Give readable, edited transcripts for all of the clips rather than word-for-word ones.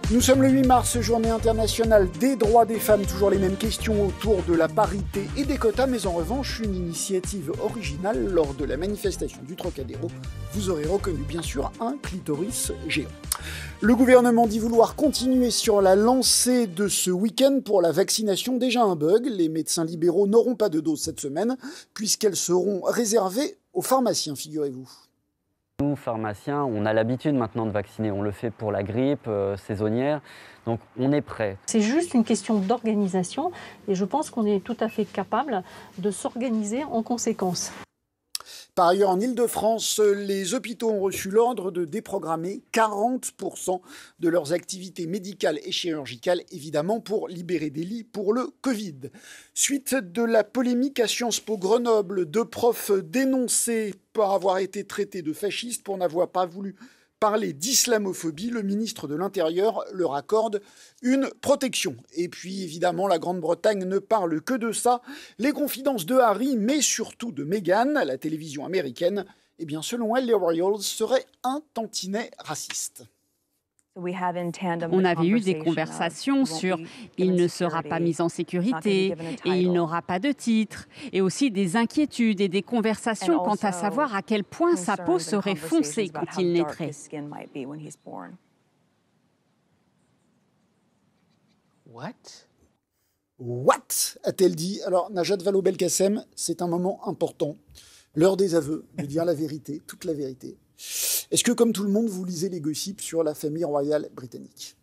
Nous sommes le 8 mars, journée internationale des droits des femmes. Toujours les mêmes questions autour de la parité et des quotas, mais en revanche, une initiative originale lors de la manifestation du Trocadéro. Vous aurez reconnu bien sûr un clitoris géant. Le gouvernement dit vouloir continuer sur la lancée de ce week-end pour la vaccination. Déjà un bug, les médecins libéraux n'auront pas de doses cette semaine, puisqu'elles seront réservées aux pharmaciens, figurez-vous. Nous, pharmaciens, on a l'habitude maintenant de vacciner. On le fait pour la grippe saisonnière, donc on est prêt. C'est juste une question d'organisation et je pense qu'on est tout à fait capable de s'organiser en conséquence. Par ailleurs, en Île-de-France, les hôpitaux ont reçu l'ordre de déprogrammer 40% de leurs activités médicales et chirurgicales, évidemment pour libérer des lits pour le Covid. Suite de la polémique à Sciences Po Grenoble, deux profs dénoncés pour avoir été traités de fascistes pour n'avoir pas voulu parler d'islamophobie, le ministre de l'Intérieur leur accorde une protection. Et puis évidemment, la Grande-Bretagne ne parle que de ça. Les confidences de Harry, mais surtout de Meghan, à la télévision américaine, eh bien selon elle, les Royals seraient un tantinet raciste. On avait eu des conversations sur « il ne sera pas mis en sécurité » et « il n'aura pas de titre » et aussi des inquiétudes et des conversations quant à savoir à quel point sa peau serait foncée quand il naîtrait. What a-t-elle dit? Alors, Najat Vallaud-Belkacem, c'est un moment important. L'heure des aveux, de dire la vérité, toute la vérité. Est-ce que, comme tout le monde, vous lisez les gossips sur la famille royale britannique?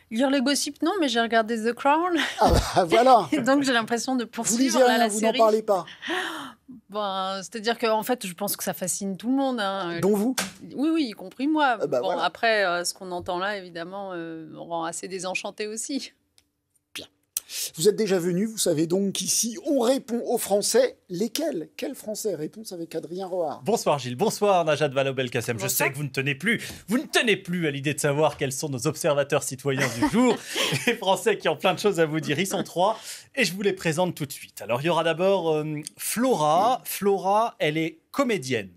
Lire les gossips, non, mais j'ai regardé The Crown. Ah bah voilà. Et donc j'ai l'impression de poursuivre vous lisez rien, la vous série. n'en parlez pas. C'est-à-dire qu'en fait, je pense que ça fascine tout le monde. Hein. Dont vous? Oui, y compris moi. Voilà. Après, ce qu'on entend là, évidemment, rend assez désenchanté aussi. Vous êtes déjà venu, vous savez donc qu'ici, on répond aux Français. Lesquels? Quels Français? Réponse avec Adrien Roard. Bonsoir Gilles, bonsoir Najat Vallaud-Belkacem. Je sais que vous ne tenez plus à l'idée de savoir quels sont nos observateurs citoyens du jour. Les Français qui ont plein de choses à vous dire, ils sont 3 et je vous les présente tout de suite. Alors il y aura d'abord Flora. Flora, elle est comédienne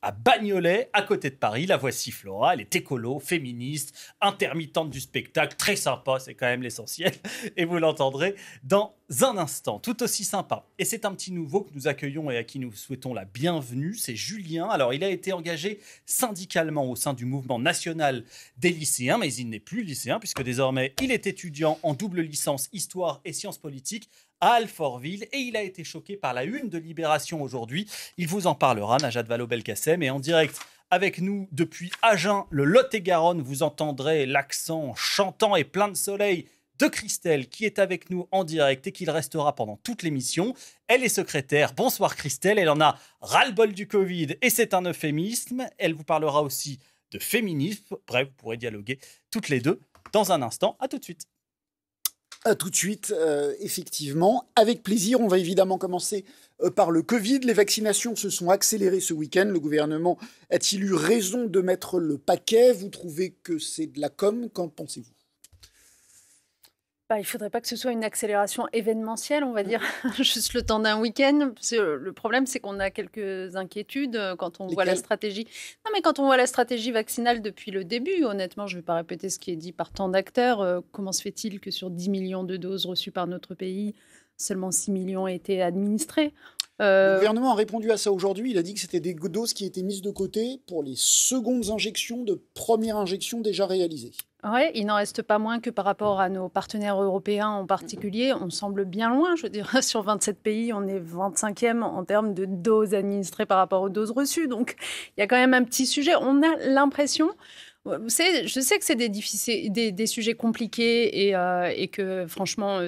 à Bagnolet, à côté de Paris. La voici Flora, elle est écolo, féministe, intermittente du spectacle, très sympa, c'est quand même l'essentiel. Et vous l'entendrez dans un instant, tout aussi sympa. Et c'est un petit nouveau que nous accueillons et à qui nous souhaitons la bienvenue, c'est Julien. Alors il a été engagé syndicalement au sein du mouvement national des lycéens, mais il n'est plus lycéen puisque désormais il est étudiant en double licence Histoire et Sciences politiques à Alfortville et il a été choqué par la une de Libération aujourd'hui. Il vous en parlera, Najat Vallaud-Belkacem, et en direct avec nous depuis Agen, le Lot-et-Garonne, vous entendrez l'accent chantant et plein de soleil de Christelle qui est avec nous en direct et qui restera pendant toute l'émission. Elle est secrétaire. Bonsoir Christelle, elle en a ras-le-bol du Covid et c'est un euphémisme. Elle vous parlera aussi de féminisme. Bref, vous pourrez dialoguer toutes les deux dans un instant. À tout de suite. À tout de suite, effectivement. Avec plaisir, on va évidemment commencer par le Covid. Les vaccinations se sont accélérées ce week-end. Le gouvernement a-t-il eu raison de mettre le paquet? Vous trouvez que c'est de la com? Qu'en pensez-vous? Il ne faudrait pas que ce soit une accélération événementielle, on va dire, juste le temps d'un week-end. Le problème, c'est qu'on a quelques inquiétudes quand on voit la stratégie. Non, mais quand on voit la stratégie vaccinale depuis le début, honnêtement, je ne vais pas répéter ce qui est dit par tant d'acteurs. Comment se fait-il que sur 10 millions de doses reçues par notre pays, seulement 6 millions aient été administrées? Le gouvernement a répondu à ça aujourd'hui. Il a dit que c'était des doses qui étaient mises de côté pour les secondes injections de première injection déjà réalisées. Oui, il n'en reste pas moins que par rapport à nos partenaires européens en particulier, on semble bien loin. Je veux dire, sur 27 pays, on est 25e en termes de doses administrées par rapport aux doses reçues. Donc, il y a quand même un petit sujet. On a l'impression... Vous savez, je sais que c'est des sujets compliqués et que franchement,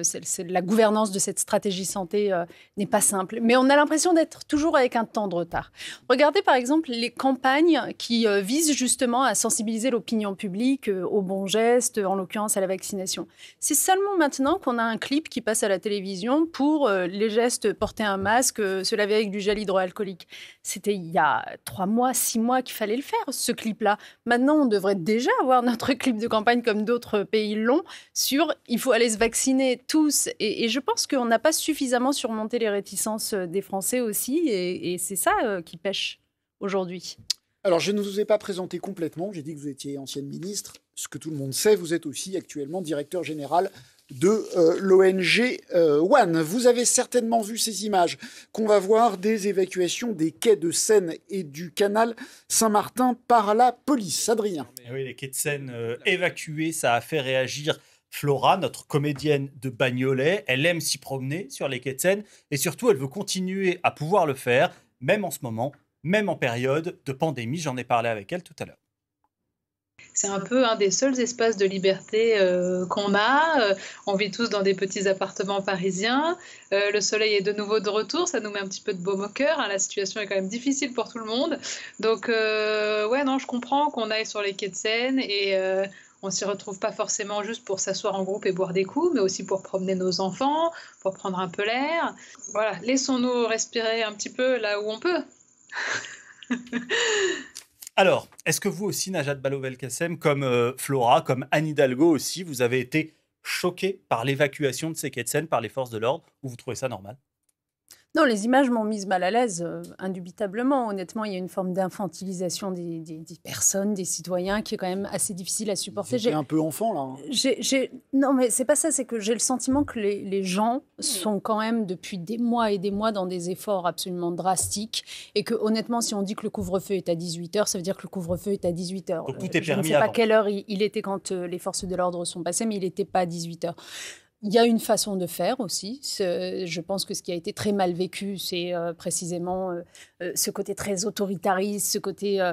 la gouvernance de cette stratégie santé n'est pas simple. Mais on a l'impression d'être toujours avec un temps de retard. Regardez par exemple les campagnes qui visent justement à sensibiliser l'opinion publique aux bons gestes, en l'occurrence à la vaccination. C'est seulement maintenant qu'on a un clip qui passe à la télévision pour les gestes, porter un masque, se laver avec du gel hydroalcoolique. C'était il y a 3 mois, 6 mois qu'il fallait le faire, ce clip-là. Maintenant, on devrait déjà avoir notre clip de campagne comme d'autres pays l'ont sur il faut aller se vacciner tous. Et je pense qu'on n'a pas suffisamment surmonté les réticences des Français aussi. Et c'est ça qui pêche aujourd'hui. Alors, je ne vous ai pas présenté complètement. J'ai dit que vous étiez ancienne ministre. ce que tout le monde sait, vous êtes aussi actuellement directeur général de l'ONG One. Vous avez certainement vu ces images qu'on va voir des évacuations des quais de Seine et du canal Saint-Martin par la police. Adrien. Oui, les quais de Seine évacués, ça a fait réagir Flora, notre comédienne de Bagnolet. Elle aime s'y promener sur les quais de Seine et surtout, elle veut continuer à pouvoir le faire, même en ce moment, même en période de pandémie. J'en ai parlé avec elle tout à l'heure. C'est un peu un des seuls espaces de liberté qu'on a. On vit tous dans des petits appartements parisiens. Le soleil est de nouveau de retour. Ça nous met un petit peu de baume au cœur. La situation est quand même difficile pour tout le monde. Donc, je comprends qu'on aille sur les quais de Seine et on s'y retrouve pas forcément juste pour s'asseoir en groupe et boire des coups, mais aussi pour promener nos enfants, pour prendre un peu l'air. Voilà, laissons-nous respirer un petit peu là où on peut. Alors, est-ce que vous aussi, Najat Vallaud-Belkacem, comme Flora, comme Anne Hidalgo aussi, vous avez été choqués par l'évacuation de ces quais de Seine par les forces de l'ordre, ou vous trouvez ça normal ? Non, les images m'ont mise mal à l'aise, indubitablement. Honnêtement, il y a une forme d'infantilisation des personnes, des citoyens, qui est quand même assez difficile à supporter. J'ai un peu enfant, là. Non, mais c'est pas ça. C'est que j'ai le sentiment que les gens sont quand même, depuis des mois et des mois, dans des efforts absolument drastiques. Et que, honnêtement, si on dit que le couvre-feu est à 18h, ça veut dire que le couvre-feu est à 18h. Donc, tout est permis je ne sais pas quelle heure il était quand les forces de l'ordre sont passées, mais il n'était pas à 18h. Il y a une façon de faire aussi. Je pense que ce qui a été très mal vécu, c'est précisément ce côté très autoritariste, ce côté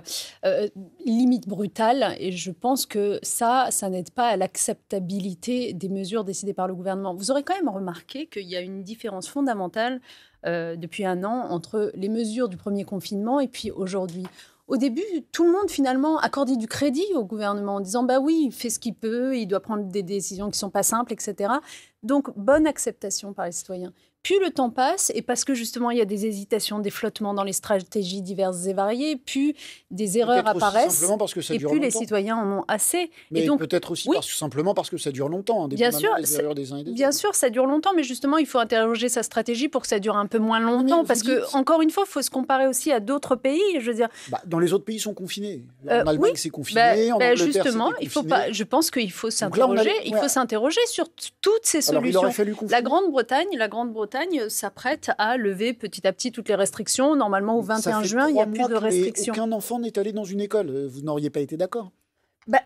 limite brutal. Et je pense que ça n'aide pas à l'acceptabilité des mesures décidées par le gouvernement. Vous aurez quand même remarqué qu'il y a une différence fondamentale depuis un an entre les mesures du premier confinement et puis aujourd'hui. Au début, tout le monde, finalement, accordait du crédit au gouvernement en disant « bah oui, il fait ce qu'il peut, il doit prendre des décisions qui ne sont pas simples, etc. » Donc, bonne acceptation par les citoyens. Plus le temps passe, et parce que justement, il y a des hésitations, des flottements dans les stratégies diverses et variées, plus des erreurs apparaissent, parce que ça et dure plus les longtemps. citoyens en ont assez. Mais et donc, peut-être aussi simplement parce que ça dure longtemps, bien sûr, des erreurs des uns et des autres. Bien sûr, ça dure longtemps, mais justement, il faut interroger sa stratégie pour que ça dure un peu moins longtemps, parce que, encore une fois, il faut se comparer aussi à d'autres pays, je veux dire... dans les autres pays, ils sont confinés. En Allemagne, c'est confiné, en Angleterre, justement, il faut pas. Je pense qu'il faut s'interroger. Il faut s'interroger sur toutes ces solutions. Alors, il aurait fallu la Grande-Bretagne s'apprête à lever petit à petit toutes les restrictions. Normalement, au 21 juin, il n'y a plus de restrictions. Aucun enfant n'est allé dans une école. Vous n'auriez pas été d'accord ?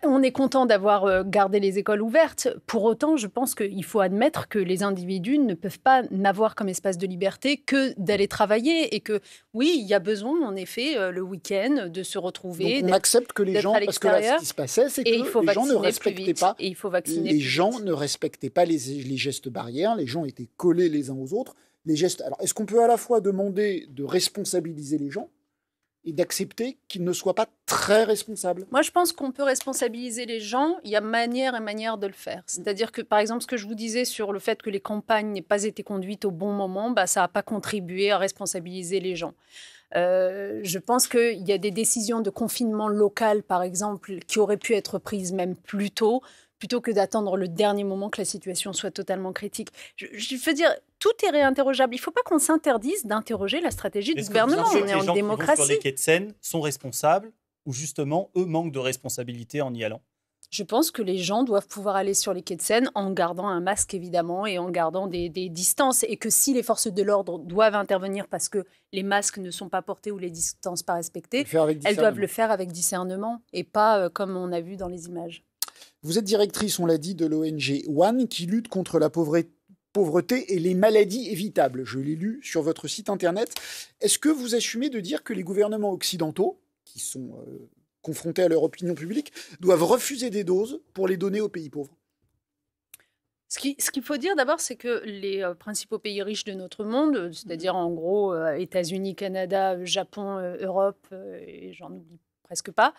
On est content d'avoir gardé les écoles ouvertes. Pour autant, je pense qu'il faut admettre que les individus ne peuvent pas n'avoir comme espace de liberté que d'aller travailler et que, oui, il y a besoin, en effet, le week-end, de se retrouver. Donc on accepte que les gens, parce que là, ce qui se passait, c'est que les gens ne respectaient pas. Et il faut vacciner. Les gens ne respectaient pas les gestes barrières. Les gens étaient collés les uns aux autres. Les gestes. Alors, est-ce qu'on peut à la fois demander de responsabiliser les gens et d'accepter qu'ils ne soient pas très responsables? Moi, je pense qu'on peut responsabiliser les gens. Il y a manière et manière de le faire. C'est-à-dire que, par exemple, ce que je vous disais sur le fait que les campagnes n'aient pas été conduites au bon moment, ça n'a pas contribué à responsabiliser les gens. Je pense qu'il y a des décisions de confinement local, par exemple, qui auraient pu être prises même plus tôt, plutôt que d'attendre le dernier moment que la situation soit totalement critique. Je veux dire, tout est réinterrogeable. Il ne faut pas qu'on s'interdise d'interroger la stratégie du gouvernement. On est en démocratie. Les gens qui vont sur les quais de Seine sont responsables ou justement, eux manquent de responsabilité en y allant? Je pense que les gens doivent pouvoir aller sur les quais de Seine en gardant un masque, évidemment, et en gardant des distances. Et que si les forces de l'ordre doivent intervenir parce que les masques ne sont pas portés ou les distances pas respectées, elles doivent le faire avec discernement et pas comme on a vu dans les images. Vous êtes directrice, on l'a dit, de l'ONG One, qui lutte contre la pauvreté et les maladies évitables. Je l'ai lu sur votre site internet. Est-ce que vous assumez de dire que les gouvernements occidentaux, qui sont confrontés à leur opinion publique, doivent refuser des doses pour les donner aux pays pauvres? Ce qu'il faut dire d'abord, c'est que les principaux pays riches de notre monde, c'est-à-dire en gros États-Unis, Canada, Japon, Europe, et j'en oublie presque pas,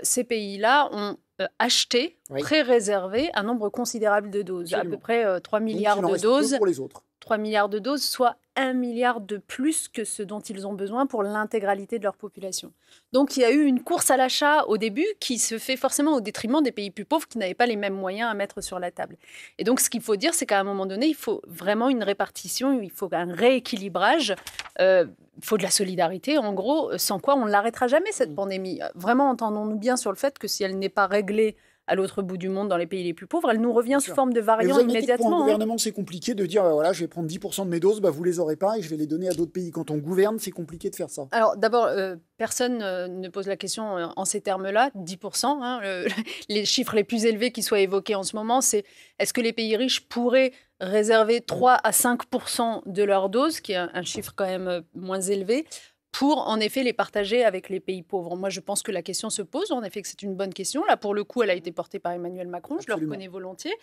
ces pays-là ont acheté, pré-réservé un nombre considérable de doses, absolument. À peu près 3 milliards de doses. Pour les autres. 3 milliards de doses, soit 1 milliard de plus que ce dont ils ont besoin pour l'intégralité de leur population. Donc il y a eu une course à l'achat au début qui se fait forcément au détriment des pays plus pauvres qui n'avaient pas les mêmes moyens à mettre sur la table. Et donc ce qu'il faut dire, c'est qu'à un moment donné, il faut vraiment une répartition, il faut un rééquilibrage, il faut de la solidarité, en gros, sans quoi on ne l'arrêtera jamais, cette pandémie. Vraiment, entendons-nous bien sur le fait que si elle n'est pas réglée à l'autre bout du monde, dans les pays les plus pauvres, elle nous revient sous forme de variants immédiatement. Pour un gouvernement, c'est compliqué de dire, voilà, je vais prendre 10% de mes doses, vous les aurez pas et je vais les donner à d'autres pays. Quand on gouverne, c'est compliqué de faire ça. Alors d'abord, personne ne pose la question en ces termes-là, 10%. Les chiffres les plus élevés qui soient évoqués en ce moment, c'est est-ce que les pays riches pourraient réserver 3 à 5% de leurs doses, qui est un chiffre quand même moins élevé, pour en effet les partager avec les pays pauvres. Moi, je pense que la question se pose, en effet que c'est une bonne question. Là, pour le coup, elle a été portée par Emmanuel Macron, je le reconnais volontiers.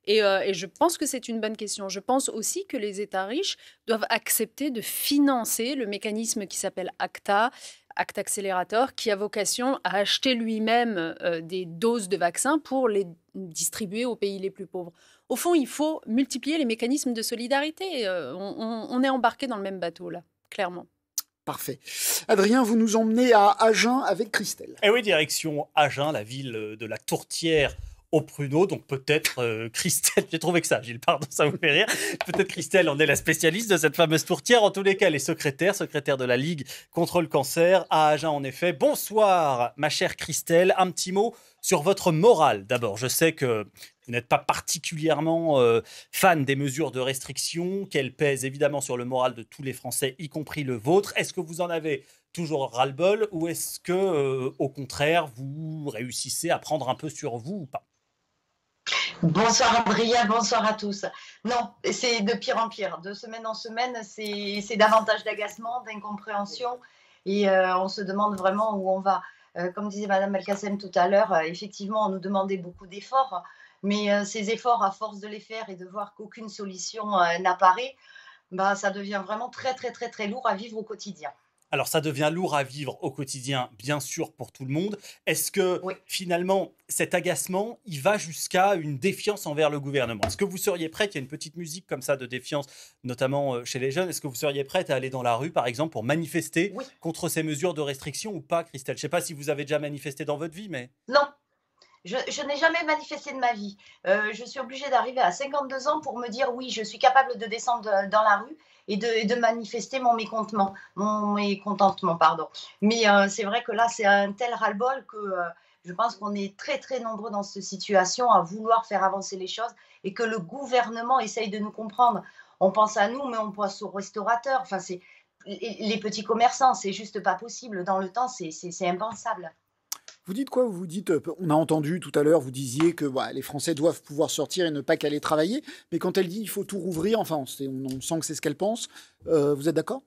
Et je pense que c'est une bonne question. Je pense aussi que les États riches doivent accepter de financer le mécanisme qui s'appelle ACTA, Acte Accélérateur, qui a vocation à acheter lui-même des doses de vaccins pour les distribuer aux pays les plus pauvres. Au fond, il faut multiplier les mécanismes de solidarité. On est embarqué dans le même bateau, là, clairement. Parfait. Adrien, vous nous emmenez à Agen avec Christelle. Eh oui, direction Agen, la ville de la tourtière au pruneau. Donc peut-être Christelle, j'ai trouvé que ça, Gilles, pardon, ça vous fait rire. Peut-être Christelle en est la spécialiste de cette fameuse tourtière. En tous les cas, elle est secrétaire de la Ligue contre le cancer à Agen, en effet. Bonsoir, ma chère Christelle. Un petit mot sur votre morale. D'abord, je sais que vous n'êtes pas particulièrement fan des mesures de restriction, qu'elles pèsent évidemment sur le moral de tous les Français, y compris le vôtre. Est-ce que vous en avez toujours ras-le-bol ou est-ce que, au contraire, vous réussissez à prendre un peu sur vous ou pas ? Bonsoir Adrien, bonsoir à tous. Non, c'est de pire en pire. De semaine en semaine, c'est davantage d'agacement, d'incompréhension et on se demande vraiment où on va. Comme disait Madame Belkacem tout à l'heure, effectivement, on nous demandait beaucoup d'efforts, mais ces efforts, à force de les faire et de voir qu'aucune solution n'apparaît, ça devient vraiment très, très, très, très lourd à vivre au quotidien. Alors, ça devient lourd à vivre au quotidien, bien sûr, pour tout le monde. Est-ce que, finalement, cet agacement, il va jusqu'à une défiance envers le gouvernement ? Est-ce que vous seriez prête, il y a une petite musique comme ça de défiance, notamment chez les jeunes, est-ce que vous seriez prête à aller dans la rue, par exemple, pour manifester contre ces mesures de restriction ou pas, Christelle ? Je ne sais pas si vous avez déjà manifesté dans votre vie, mais... Non. Je n'ai jamais manifesté de ma vie. Je suis obligée d'arriver à 52 ans pour me dire oui, je suis capable de descendre dans la rue et de manifester mon mécontentement. Mais c'est vrai que là, c'est un tel ras-le-bol que je pense qu'on est très, très nombreux dans cette situation à vouloir faire avancer les choses et que le gouvernement essaye de nous comprendre. On pense à nous, mais on pense aux restaurateurs. Enfin, c'est les petits commerçants, c'est juste pas possible. Dans le temps, c'est impensable. Vous dites quoi ? Vous dites, on a entendu tout à l'heure, vous disiez que les Français doivent pouvoir sortir et ne pas qu'aller travailler, mais quand elle dit il faut tout rouvrir, enfin, on sent que c'est ce qu'elle pense. Vous êtes d'accord ?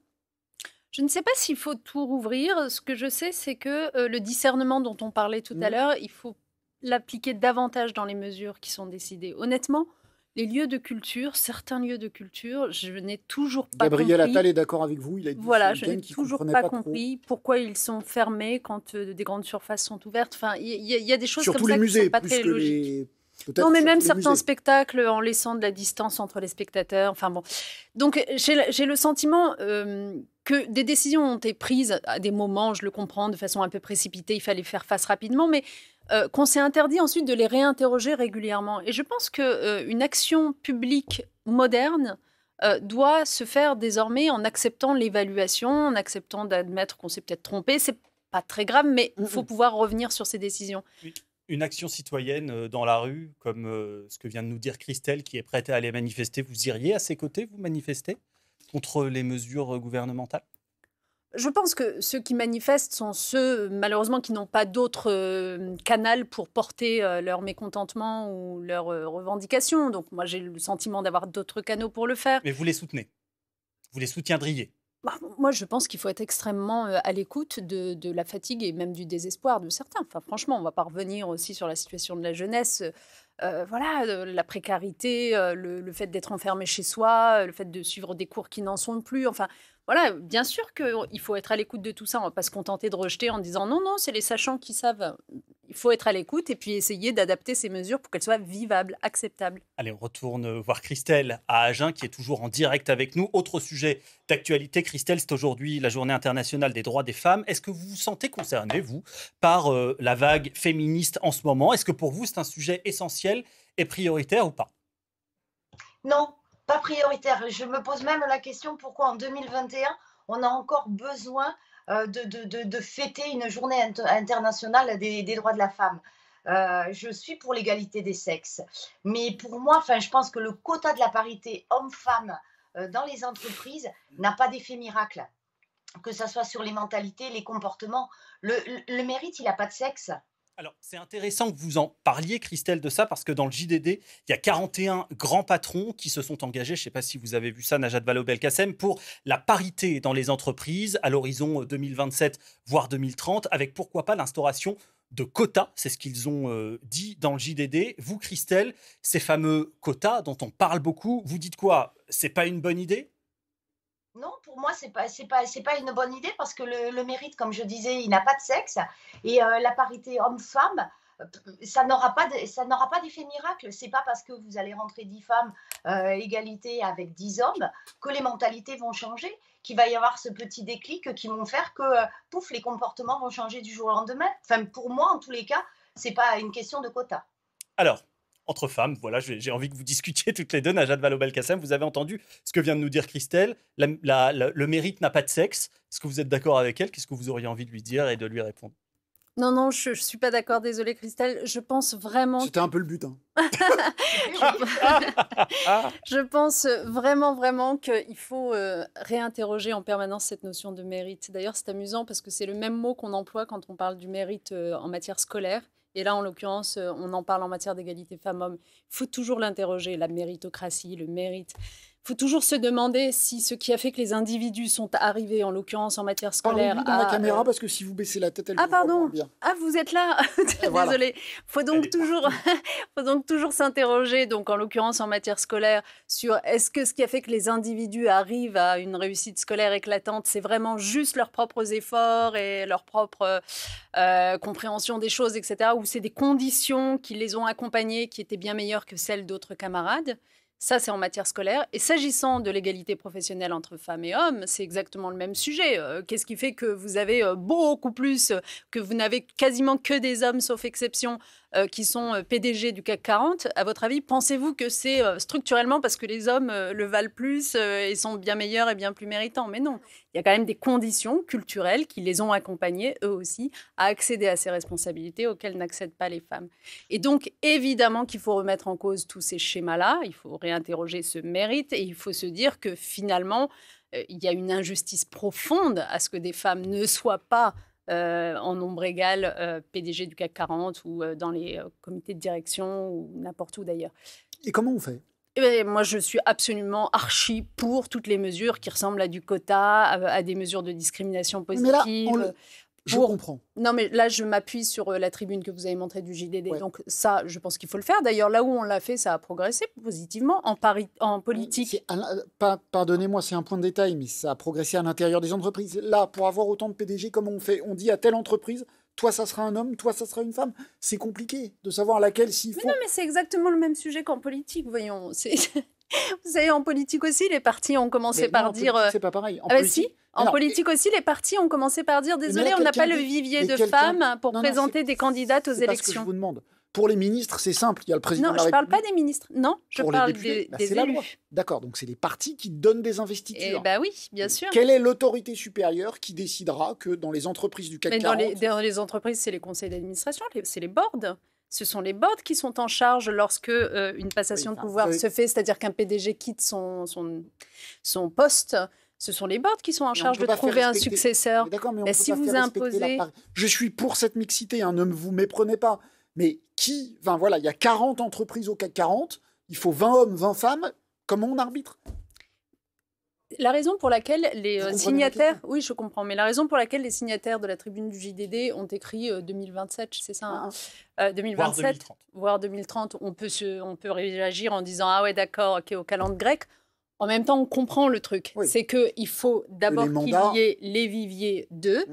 Je ne sais pas s'il faut tout rouvrir. Ce que je sais, c'est que le discernement dont on parlait tout à l'heure, il faut l'appliquer davantage dans les mesures qui sont décidées. Honnêtement, les lieux de culture, certains lieux de culture, je n'ai toujours pas compris. Gabriel Attal est d'accord avec vous, il a dit je n'ai toujours pas compris pourquoi ils sont fermés quand des grandes surfaces sont ouvertes. Enfin, il y a des choses comme ça qui ne sont pas très logiques. Non, mais même certains spectacles en laissant de la distance entre les spectateurs. Enfin bon. Donc, j'ai le sentiment que des décisions ont été prises à des moments, je le comprends, de façon un peu précipitée, il fallait faire face rapidement, mais qu'on s'est interdit ensuite de les réinterroger régulièrement. Et je pense qu'une action publique moderne doit se faire désormais en acceptant l'évaluation, en acceptant d'admettre qu'on s'est peut-être trompé. C'est pas très grave, mais il faut pouvoir revenir sur ces décisions. Oui. Une action citoyenne dans la rue, comme ce que vient de nous dire Christelle, qui est prête à aller manifester, vous iriez à ses côtés, vous manifester contre les mesures gouvernementales ? Je pense que ceux qui manifestent sont ceux, malheureusement, qui n'ont pas d'autre canal pour porter leur mécontentement ou leurs revendications. Donc moi, j'ai le sentiment d'avoir d'autres canaux pour le faire. Mais vous les soutenez ? Vous les soutiendriez ? Moi, je pense qu'il faut être extrêmement à l'écoute de la fatigue et même du désespoir de certains. Enfin, franchement, on ne va pas revenir aussi sur la situation de la jeunesse. La précarité, le fait d'être enfermé chez soi, le fait de suivre des cours qui n'en sont plus. Enfin, voilà, bien sûr qu'il faut être à l'écoute de tout ça. On ne va pas se contenter de rejeter en disant non, c'est les sachants qui savent. Il faut être à l'écoute et puis essayer d'adapter ces mesures pour qu'elles soient vivables, acceptables. Allez, on retourne voir Christelle à Agen, qui est toujours en direct avec nous. Autre sujet d'actualité, Christelle, c'est aujourd'hui la Journée internationale des droits des femmes. Est-ce que vous vous sentez concerné, vous, par la vague féministe en ce moment ? Est-ce que pour vous, c'est un sujet essentiel et prioritaire ou pas ? Non, pas prioritaire. Je me pose même la question pourquoi en 2021, on a encore besoin de fêter une journée internationale des droits de la femme. Je suis pour l'égalité des sexes. Mais pour moi, je pense que le quota de la parité homme-femme dans les entreprises n'a pas d'effet miracle. Que ça soit sur les mentalités, les comportements. Le mérite, il n'a pas de sexe. Alors, c'est intéressant que vous en parliez, Christelle, de ça, parce que dans le JDD, il y a 41 grands patrons qui se sont engagés, je ne sais pas si vous avez vu ça, Najat Vallaud-Belkacem, pour la parité dans les entreprises à l'horizon 2027, voire 2030, avec pourquoi pas l'instauration de quotas, c'est ce qu'ils ont dit dans le JDD. Vous, Christelle, ces fameux quotas dont on parle beaucoup, vous dites quoi? C'est pas une bonne idée? Non, pour moi, c'est pas une bonne idée parce que le mérite, comme je disais, il n'a pas de sexe. Et la parité homme-femme, ça n'aura pas d'effet miracle. C'est pas parce que vous allez rentrer 10 femmes égalité avec 10 hommes que les mentalités vont changer, qu'il va y avoir ce petit déclic qui vont faire que, pouf, les comportements vont changer du jour au lendemain. Enfin, pour moi, en tous les cas, c'est pas une question de quota. Alors, entre femmes, voilà, j'ai envie que vous discutiez toutes les deux, Najat Vallaud-Belkacem. Vous avez entendu ce que vient de nous dire Christelle. Le mérite n'a pas de sexe. Est-ce que vous êtes d'accord avec elle? Qu'est-ce que vous auriez envie de lui dire et de lui répondre? Non, je ne suis pas d'accord, désolée Christelle. Je pense vraiment... C'était un peu le but. Hein. Je pense vraiment qu'il faut réinterroger en permanence cette notion de mérite. D'ailleurs, c'est amusant parce que c'est le même mot qu'on emploie quand on parle du mérite en matière scolaire. Et là, en l'occurrence, on en parle en matière d'égalité femmes-hommes. Il faut toujours l'interroger, la méritocratie, le mérite. Il faut toujours se demander si ce qui a fait que les individus sont arrivés, en l'occurrence en matière scolaire... Parlez-lui dans la caméra, parce que si vous baissez la tête, elle vous voit moins bien. Ah, vous êtes là. Désolée. Faut donc toujours s'interroger, donc en l'occurrence en matière scolaire, sur est-ce que ce qui a fait que les individus arrivent à une réussite scolaire éclatante, c'est vraiment juste leurs propres efforts et leur propre compréhension des choses, etc., ou c'est des conditions qui les ont accompagnés qui étaient bien meilleures que celles d'autres camarades? Ça, c'est en matière scolaire. Et s'agissant de l'égalité professionnelle entre femmes et hommes, c'est exactement le même sujet. Qu'est-ce qui fait que vous avez beaucoup plus, que vous n'avez quasiment que des hommes, sauf exception, qui sont PDG du CAC 40? À votre avis, pensez-vous que c'est structurellement parce que les hommes le valent plus et sont bien meilleurs et bien plus méritants? Mais non. Il y a quand même des conditions culturelles qui les ont accompagnés, eux aussi, à accéder à ces responsabilités auxquelles n'accèdent pas les femmes. Et donc, évidemment qu'il faut remettre en cause tous ces schémas-là, il faut réinterroger ce mérite et il faut se dire que finalement, il y a une injustice profonde à ce que des femmes ne soient pas en nombre égal PDG du CAC 40 ou dans les comités de direction ou n'importe où d'ailleurs. Et comment on fait? Moi, je suis absolument archi pour toutes les mesures qui ressemblent à du quota, à des mesures de discrimination positive. Mais là, je comprends. Non, mais là, je m'appuie sur la tribune que vous avez montrée du JDD. Ouais. Donc ça, je pense qu'il faut le faire. D'ailleurs, là où on l'a fait, ça a progressé positivement en politique. Pardonnez-moi, c'est un point de détail, mais ça a progressé à l'intérieur des entreprises. Là, pour avoir autant de PDG, comment on fait? On dit à telle entreprise... Toi, ça sera un homme, toi, ça sera une femme. C'est compliqué de savoir laquelle s'il faut... Mais non, mais c'est exactement le même sujet qu'en politique, voyons. Vous savez, en politique aussi, les partis ont commencé par dire... c'est pas pareil. En politique aussi, les partis ont commencé par dire « Désolé, on n'a pas le vivier de femmes pour présenter des candidates aux élections. » C'est pas ce que je vous demande. Pour les ministres, c'est simple. Il y a le président de la République. Non, je ne parle pas des ministres. Non, je parle des élus. D'accord, donc c'est les partis qui donnent des investitures. Eh bien oui, bien sûr. Quelle est l'autorité supérieure qui décidera que dans les entreprises du CAC 40... Dans les entreprises, c'est les conseils d'administration, c'est les boards. Ce sont les boards qui sont en charge lorsque une passation de pouvoir se fait, c'est-à-dire qu'un PDG quitte son poste. Ce sont les boards qui sont en charge de trouver un successeur. D'accord, mais si vous imposez... Je suis pour cette mixité, hein, ne vous méprenez pas. Mais il y a 40 entreprises au CAC 40, il faut 20 hommes, 20 femmes. Comment on arbitre? La raison pour laquelle les signataires... Oui, je comprends. Mais la raison pour laquelle les signataires de la tribune du JDD ont écrit 2027, c'est ça, 2027, voire 2030, on peut réagir en disant « Ah ouais, d'accord, ok, au calendrier grec ». En même temps, on comprend le truc. Oui. C'est qu'il faut d'abord qu'il y ait les viviers de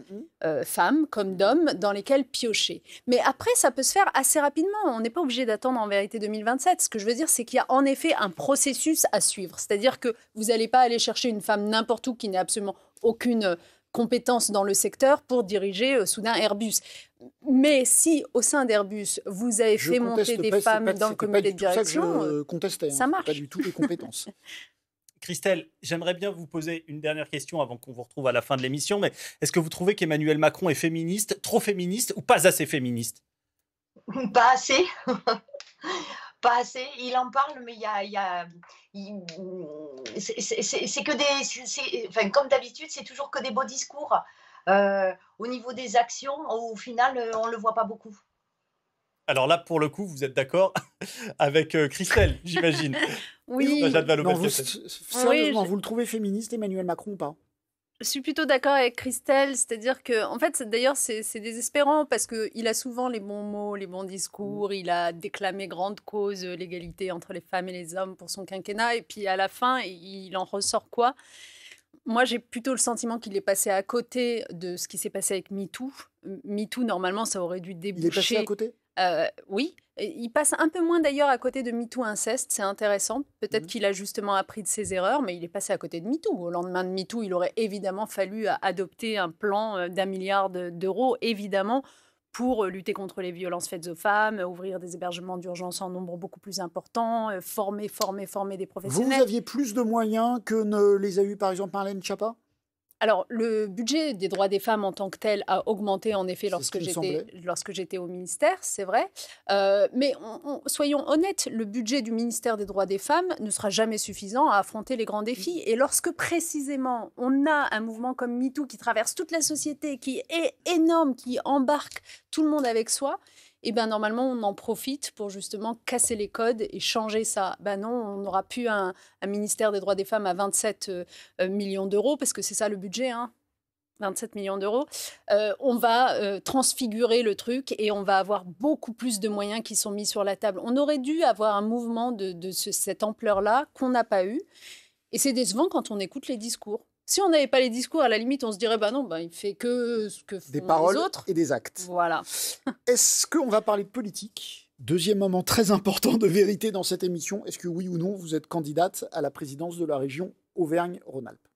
femmes comme d'hommes dans lesquels piocher. Mais après, ça peut se faire assez rapidement. On n'est pas obligé d'attendre en vérité 2027. Ce que je veux dire, c'est qu'il y a en effet un processus à suivre. C'est-à-dire que vous n'allez pas aller chercher une femme n'importe où qui n'a absolument aucune compétence dans le secteur pour diriger soudain Airbus. Mais si, au sein d'Airbus, vous avez fait monter des femmes dans le comité de direction, ça marche. Pas du tout les compétences. Christelle, j'aimerais bien vous poser une dernière question avant qu'on vous retrouve à la fin de l'émission, mais est-ce que vous trouvez qu'Emmanuel Macron est féministe, trop féministe ou pas assez féministe? Pas assez. Pas assez. Il en parle, mais c'est que des... Enfin, comme d'habitude, c'est toujours que des beaux discours. Au niveau des actions, au final, on ne le voit pas beaucoup. Alors là, pour le coup, vous êtes d'accord avec Christelle, j'imagine. Oui. Vous le trouvez féministe, Emmanuel Macron, ou pas? Je suis plutôt d'accord avec Christelle, c'est-à-dire que, en fait, d'ailleurs, c'est désespérant parce qu'il a souvent les bons mots, les bons discours, il a déclamé grande cause, l'égalité entre les femmes et les hommes pour son quinquennat, et puis à la fin, il en ressort quoi? Moi, j'ai plutôt le sentiment qu'il est passé à côté de ce qui s'est passé avec MeToo. MeToo, normalement, ça aurait dû déboucher... Il est passé à côté? Oui. Il passe un peu moins d'ailleurs à côté de MeToo inceste, c'est intéressant. Peut-être qu'il a justement appris de ses erreurs, mais il est passé à côté de MeToo. Au lendemain de MeToo, il aurait évidemment fallu adopter un plan d'1 milliard d'euros, évidemment, pour lutter contre les violences faites aux femmes, ouvrir des hébergements d'urgence en nombre beaucoup plus important, former des professionnels. Vous aviez plus de moyens que ne les a eu par exemple Marlène Schiappa? Alors, le budget des droits des femmes en tant que tel a augmenté, en effet, lorsque j'étais au ministère, c'est vrai. Mais soyons honnêtes, le budget du ministère des droits des femmes ne sera jamais suffisant à affronter les grands défis. Et lorsque, précisément, on a un mouvement comme MeToo qui traverse toute la société, qui est énorme, qui embarque tout le monde avec soi, et bien normalement, on en profite pour justement casser les codes et changer ça. Ben non, on n'aura plus un ministère des droits des femmes à 27 millions d'euros, parce que c'est ça le budget, 27 millions d'euros. On va transfigurer le truc et on va avoir beaucoup plus de moyens qui sont mis sur la table. On aurait dû avoir un mouvement de cette ampleur-là qu'on n'a pas eu. Et c'est décevant quand on écoute les discours. Si on n'avait pas les discours, à la limite, on se dirait, il fait que ce que font des paroles les autres. Et des actes. Voilà. Est-ce qu'on va parler de politique? Deuxième moment très important de vérité dans cette émission. Est-ce que oui ou non, vous êtes candidate à la présidence de la région Auvergne-Rhône-Alpes?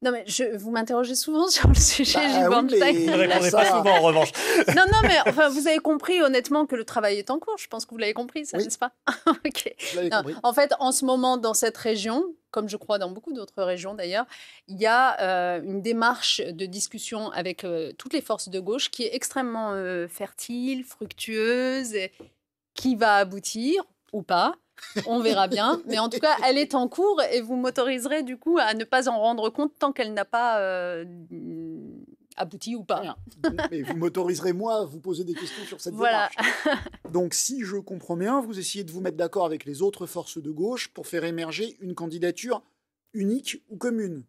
Non, mais vous m'interrogez souvent sur le sujet, Gilles Bornstein. Vous ne répondez pas souvent, en revanche. Non, mais enfin, vous avez compris honnêtement que le travail est en cours. Je pense que vous l'avez compris, ça, n'est-ce pas? Ok. Compris. En fait, en ce moment, dans cette région, comme je crois dans beaucoup d'autres régions d'ailleurs, il y a une démarche de discussion avec toutes les forces de gauche qui est extrêmement fertile, fructueuse, et qui va aboutir ou pas. On verra bien, mais en tout cas, elle est en cours et vous m'autoriserez du coup à ne pas en rendre compte tant qu'elle n'a pas abouti ou pas. Rien. Mais vous m'autoriserez moi à vous poser des questions sur cette démarche. Donc, si je comprends bien, vous essayez de vous mettre d'accord avec les autres forces de gauche pour faire émerger une candidature unique ou commune.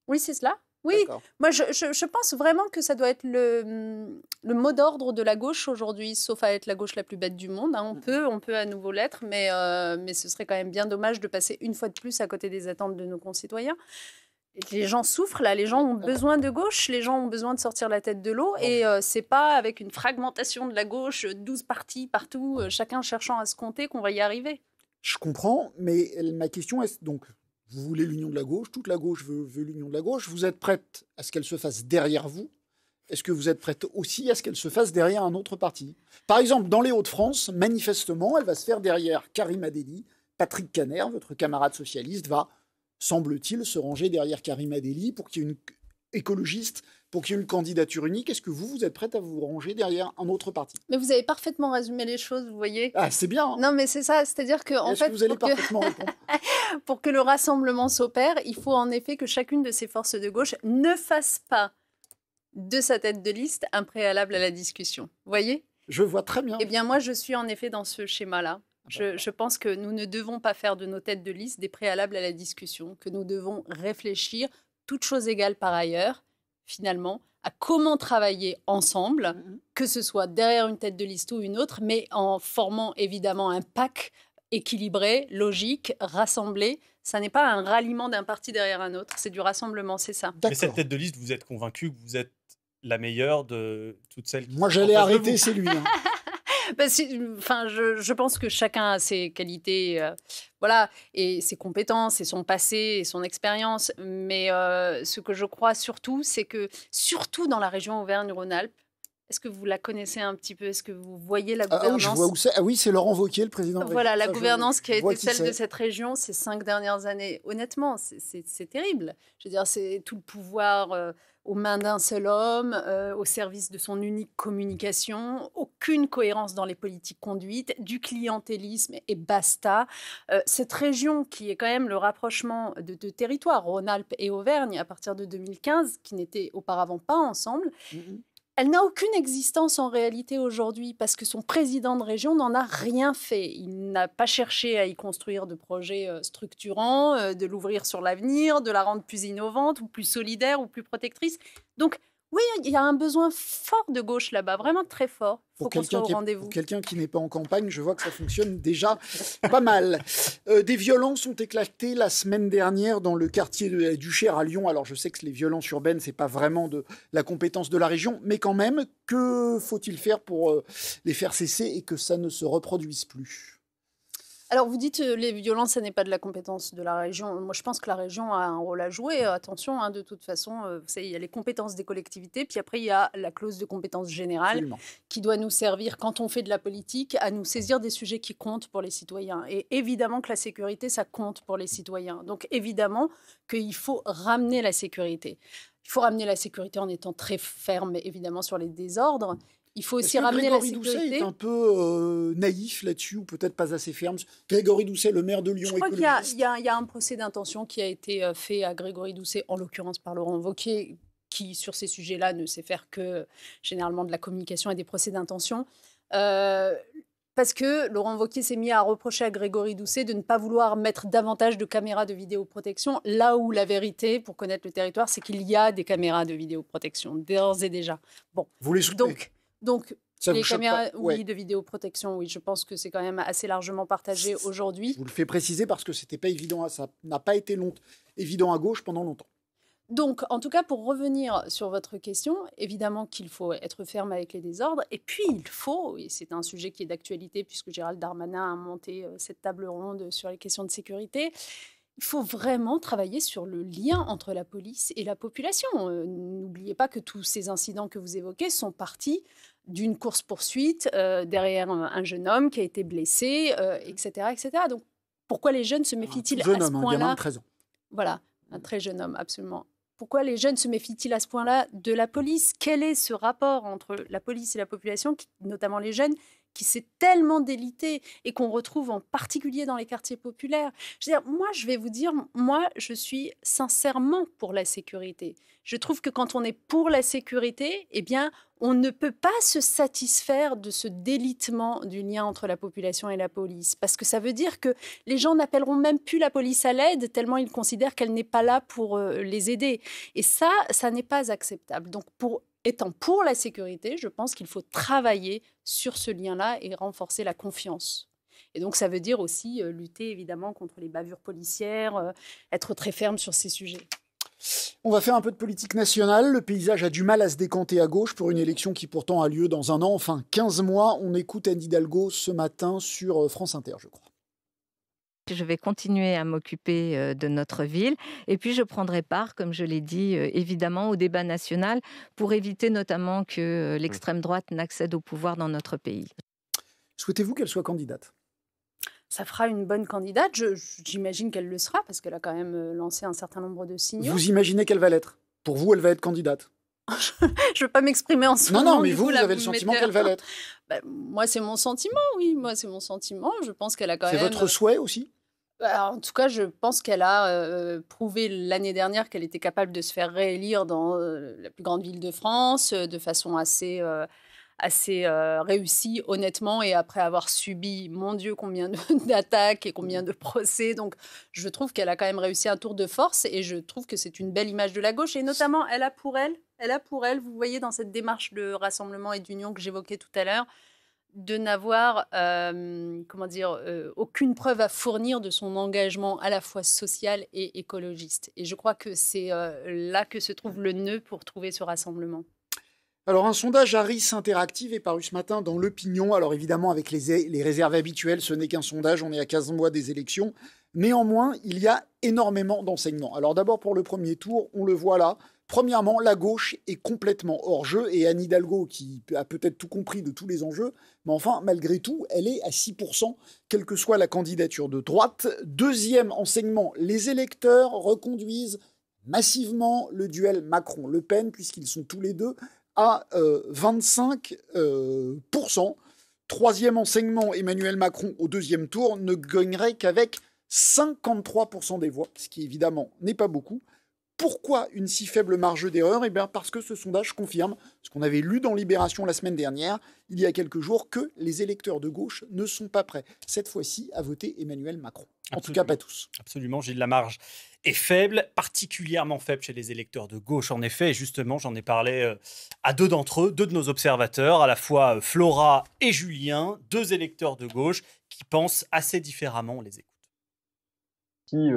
Oui, c'est cela. Oui, moi je pense vraiment que ça doit être le mot d'ordre de la gauche aujourd'hui, sauf à être la gauche la plus bête du monde. On peut à nouveau l'être, mais ce serait quand même bien dommage de passer une fois de plus à côté des attentes de nos concitoyens. Les gens souffrent là, les gens ont besoin de gauche, les gens ont besoin de sortir la tête de l'eau, et c'est pas avec une fragmentation de la gauche, 12 partis partout, chacun cherchant à se compter, qu'on va y arriver. Je comprends, mais ma question est donc... Vous voulez l'union de la gauche, toute la gauche veut l'union de la gauche. Vous êtes prête à ce qu'elle se fasse derrière vous? Est-ce que vous êtes prête aussi à ce qu'elle se fasse derrière un autre parti? Par exemple, dans les Hauts-de-France, manifestement, elle va se faire derrière Karima Delli. Patrick Kanner, votre camarade socialiste, va, semble-t-il, se ranger derrière Karima Delli pour qu'il y ait une écologiste, pour qu'il y ait une candidature unique. Est-ce que vous êtes prête à vous ranger derrière un autre parti? Mais vous avez parfaitement résumé les choses, vous voyez. Ah, c'est bien. Non, mais c'est ça, c'est-à-dire que en fait, que vous allez parfaitement répondre. Pour que le rassemblement s'opère, il faut en effet que chacune de ces forces de gauche ne fasse pas de sa tête de liste un préalable à la discussion. Vous voyez? Je vois très bien. Eh bien, moi, je suis en effet dans ce schéma-là. Je pense que nous ne devons pas faire de nos têtes de liste des préalables à la discussion, que nous devons réfléchir, toutes choses égales par ailleurs, finalement, à comment travailler ensemble, que ce soit derrière une tête de liste ou une autre, mais en formant évidemment un pack équilibré, logique, rassemblé. Ça n'est pas un ralliement d'un parti derrière un autre, c'est du rassemblement, c'est ça. Mais cette tête de liste, vous êtes convaincu que vous êtes la meilleure de toutes celles qui... Moi, j'allais arrêter, c'est lui. Je pense que chacun a ses qualités, et ses compétences, et son passé, et son expérience. Mais ce que je crois surtout, c'est que, surtout dans la région Auvergne-Rhône-Alpes, est-ce que vous la connaissez un petit peu? Est-ce que vous voyez la gouvernance? Oui, je vois où c'est. Ah oui, c'est Laurent Wauquiez, le président. Voilà, la gouvernance qui a été celle de cette région ces 5 dernières années. Honnêtement, c'est terrible. Je veux dire, c'est tout le pouvoir aux mains d'un seul homme, au service de son unique communication, aucune cohérence dans les politiques conduites, du clientélisme et basta. Cette région qui est quand même le rapprochement de deux territoires, Rhône-Alpes et Auvergne, à partir de 2015, qui n'étaient auparavant pas ensemble, elle n'a aucune existence en réalité aujourd'hui parce que son président de région n'en a rien fait. Il n'a pas cherché à y construire de projets structurants, de l'ouvrir sur l'avenir, de la rendre plus innovante ou plus solidaire ou plus protectrice. Donc, oui, il y a un besoin fort de gauche là-bas, vraiment très fort. Il faut qu'on soit au rendez-vous. Pour quelqu'un qui n'est pas en campagne, je vois que ça fonctionne déjà pas mal. Des violences ont éclaté la semaine dernière dans le quartier du Cher à Lyon. Alors je sais que les violences urbaines, c'est pas vraiment de la compétence de la région, mais quand même, que faut-il faire pour les faire cesser et que ça ne se reproduise plus ? Alors, vous dites les violences, ça n'est pas de la compétence de la région. Moi, je pense que la région a un rôle à jouer. Attention, de toute façon, vous savez, il y a les compétences des collectivités, puis après, il y a la clause de compétence générale qui doit nous servir, quand on fait de la politique, à nous saisir des sujets qui comptent pour les citoyens. Et évidemment que la sécurité, ça compte pour les citoyens. Donc, évidemment qu'il faut ramener la sécurité. Il faut ramener la sécurité en étant très ferme, évidemment, sur les désordres. Il faut aussi ramener la sécurité. Grégory Doucet est un peu naïf là-dessus, ou peut-être pas assez ferme. Grégory Doucet, le maire de Lyon, je crois qu'il y a un procès d'intention qui a été fait à Grégory Doucet, en l'occurrence par Laurent Wauquiez, qui, sur ces sujets-là, ne sait faire que, généralement, de la communication et des procès d'intention. Parce que Laurent Wauquiez s'est mis à reprocher à Grégory Doucet de ne pas vouloir mettre davantage de caméras de vidéoprotection, là où la vérité, pour connaître le territoire, c'est qu'il y a des caméras de vidéoprotection, d'ores et déjà. Bon. Vous les soutenez ? Donc, les caméras de vidéoprotection, oui, je pense que c'est quand même assez largement partagé aujourd'hui. Je vous le fais préciser parce que c'était pas évident, ça n'a pas été évident à gauche pendant longtemps. Donc, en tout cas, pour revenir sur votre question, évidemment qu'il faut être ferme avec les désordres. Et puis, il faut, et c'est un sujet qui est d'actualité puisque Gérald Darmanin a monté cette table ronde sur les questions de sécurité, il faut vraiment travailler sur le lien entre la police et la population. N'oubliez pas que tous ces incidents que vous évoquez sont partis d'une course-poursuite derrière un jeune homme qui a été blessé, etc., etc. Donc, pourquoi les jeunes se méfient-ils à ce point-là ? Un gamin de 13 ans. Voilà, un très jeune homme, absolument. Pourquoi les jeunes se méfient-ils à ce point-là de la police ? Quel est ce rapport entre la police et la population, notamment les jeunes, qui s'est tellement délité et qu'on retrouve en particulier dans les quartiers populaires. Je veux dire, moi, je vais vous dire, moi, je suis sincèrement pour la sécurité. Je trouve que quand on est pour la sécurité, eh bien, on ne peut pas se satisfaire de ce délitement du lien entre la population et la police. Parce que ça veut dire que les gens n'appelleront même plus la police à l'aide tellement ils considèrent qu'elle n'est pas là pour les aider. Et ça n'est pas acceptable. Donc, étant pour la sécurité, je pense qu'il faut travailler sur ce lien-là et renforcer la confiance. Et donc, ça veut dire aussi lutter, évidemment, contre les bavures policières, être très ferme sur ces sujets. On va faire un peu de politique nationale. Le paysage a du mal à se décanter à gauche pour une élection qui pourtant a lieu dans un an, enfin 15 mois. On écoute Anne Hidalgo ce matin sur France Inter, je crois. Je vais continuer à m'occuper de notre ville et puis je prendrai part, comme je l'ai dit, évidemment au débat national pour éviter notamment que l'extrême droite n'accède au pouvoir dans notre pays. Souhaitez-vous qu'elle soit candidate ? Ça fera une bonne candidate, j'imagine qu'elle le sera parce qu'elle a quand même lancé un certain nombre de signaux. Vous imaginez qu'elle va l'être ? Pour vous, elle va être candidate ? Je ne veux pas m'exprimer en ce moment. Non, mais vous avez le sentiment qu'elle va l'être. Moi, c'est mon sentiment, oui. Moi, c'est mon sentiment. Je pense qu'elle a quand même... C'est votre souhait aussi ? En tout cas, je pense qu'elle a prouvé l'année dernière qu'elle était capable de se faire réélire dans la plus grande ville de France de façon assez réussie, honnêtement, et après avoir subi, mon Dieu, combien d'attaques et combien de procès. Donc, je trouve qu'elle a quand même réussi un tour de force et je trouve que c'est une belle image de la gauche. Et notamment, elle a pour elle, vous voyez, dans cette démarche de rassemblement et d'union que j'évoquais tout à l'heure, de n'avoir aucune preuve à fournir de son engagement à la fois social et écologiste. Et je crois que c'est là que se trouve le nœud pour trouver ce rassemblement. Alors, un sondage Harris Interactive est paru ce matin dans l'Opinion. Alors, évidemment, avec les réserves habituelles, ce n'est qu'un sondage, on est à 15 mois des élections. Néanmoins, il y a énormément d'enseignements. Alors, d'abord, pour le premier tour, on le voit là. Premièrement, la gauche est complètement hors jeu et Anne Hidalgo, qui a peut-être tout compris de tous les enjeux, mais enfin, malgré tout, elle est à 6%, quelle que soit la candidature de droite. Deuxième enseignement, les électeurs reconduisent massivement le duel Macron-Le Pen, puisqu'ils sont tous les deux à 25%. Troisième enseignement, Emmanuel Macron au deuxième tour ne gagnerait qu'avec 53% des voix, ce qui évidemment n'est pas beaucoup. Pourquoi une si faible marge d'erreur ? Eh bien parce que ce sondage confirme ce qu'on avait lu dans Libération la semaine dernière, il y a quelques jours, que les électeurs de gauche ne sont pas prêts, cette fois-ci, à voter Emmanuel Macron. En tout cas, pas tous. Absolument, Gilles, la marge est faible, particulièrement faible chez les électeurs de gauche, en effet. Et justement, j'en ai parlé à deux d'entre eux, deux de nos observateurs, à la fois Flora et Julien, deux électeurs de gauche qui pensent assez différemment, on les écoute. Si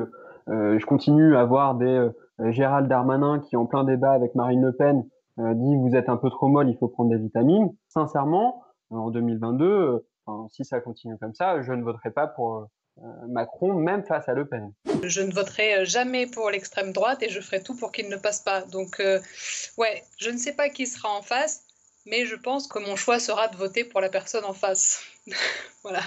je continue à voir des Gérald Darmanin qui, en plein débat avec Marine Le Pen, dit « vous êtes un peu trop molle, il faut prendre des vitamines », sincèrement, en 2022, si ça continue comme ça, je ne voterai pas pour Macron, même face à Le Pen. Je ne voterai jamais pour l'extrême droite et je ferai tout pour qu'il ne passe pas. Donc, ouais, je ne sais pas qui sera en face, mais je pense que mon choix sera de voter pour la personne en face. Voilà.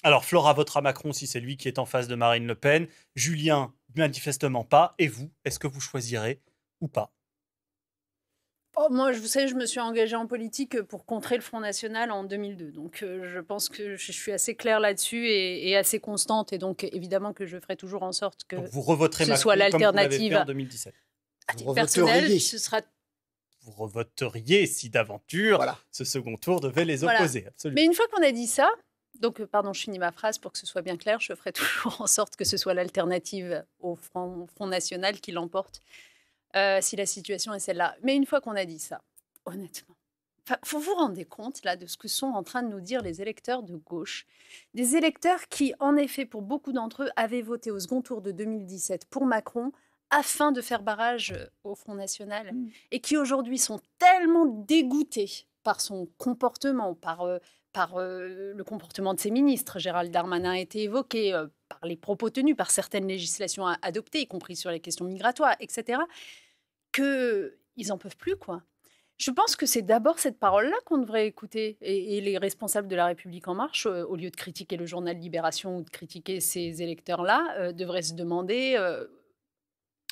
Alors, Flora votera Macron si c'est lui qui est en face de Marine Le Pen. Julien, manifestement pas. Et vous, est-ce que vous choisirez ou pas ? Moi, vous savez, je me suis engagée en politique pour contrer le Front National en 2002. Donc, je pense que je suis assez claire là-dessus et assez constante. Et donc, évidemment que je ferai toujours en sorte que donc vous revoterez ce Macron soit l'alternative. Comme vous l'avez fait en 2017. À titre personnel, ce sera... Vous revoteriez si d'aventure ce second tour devait les opposer. Absolument. Mais une fois qu'on a dit ça, donc, pardon, je finis ma phrase pour que ce soit bien clair, je ferai toujours en sorte que ce soit l'alternative au Front National qui l'emporte. Si la situation est celle-là. Mais une fois qu'on a dit ça, honnêtement, faut vous rendre compte là, de ce que sont en train de nous dire les électeurs de gauche. Des électeurs qui, en effet, pour beaucoup d'entre eux, avaient voté au second tour de 2017 pour Macron afin de faire barrage au Front National et qui aujourd'hui sont tellement dégoûtés par son comportement, par le comportement de ses ministres. Gérald Darmanin a été évoqué, par les propos tenus, par certaines législations adoptées, y compris sur les questions migratoires, etc., qu'ils n'en peuvent plus, quoi. Je pense que c'est d'abord cette parole-là qu'on devrait écouter. Et les responsables de La République En Marche, au lieu de critiquer le journal Libération ou de critiquer ces électeurs-là, devraient se demander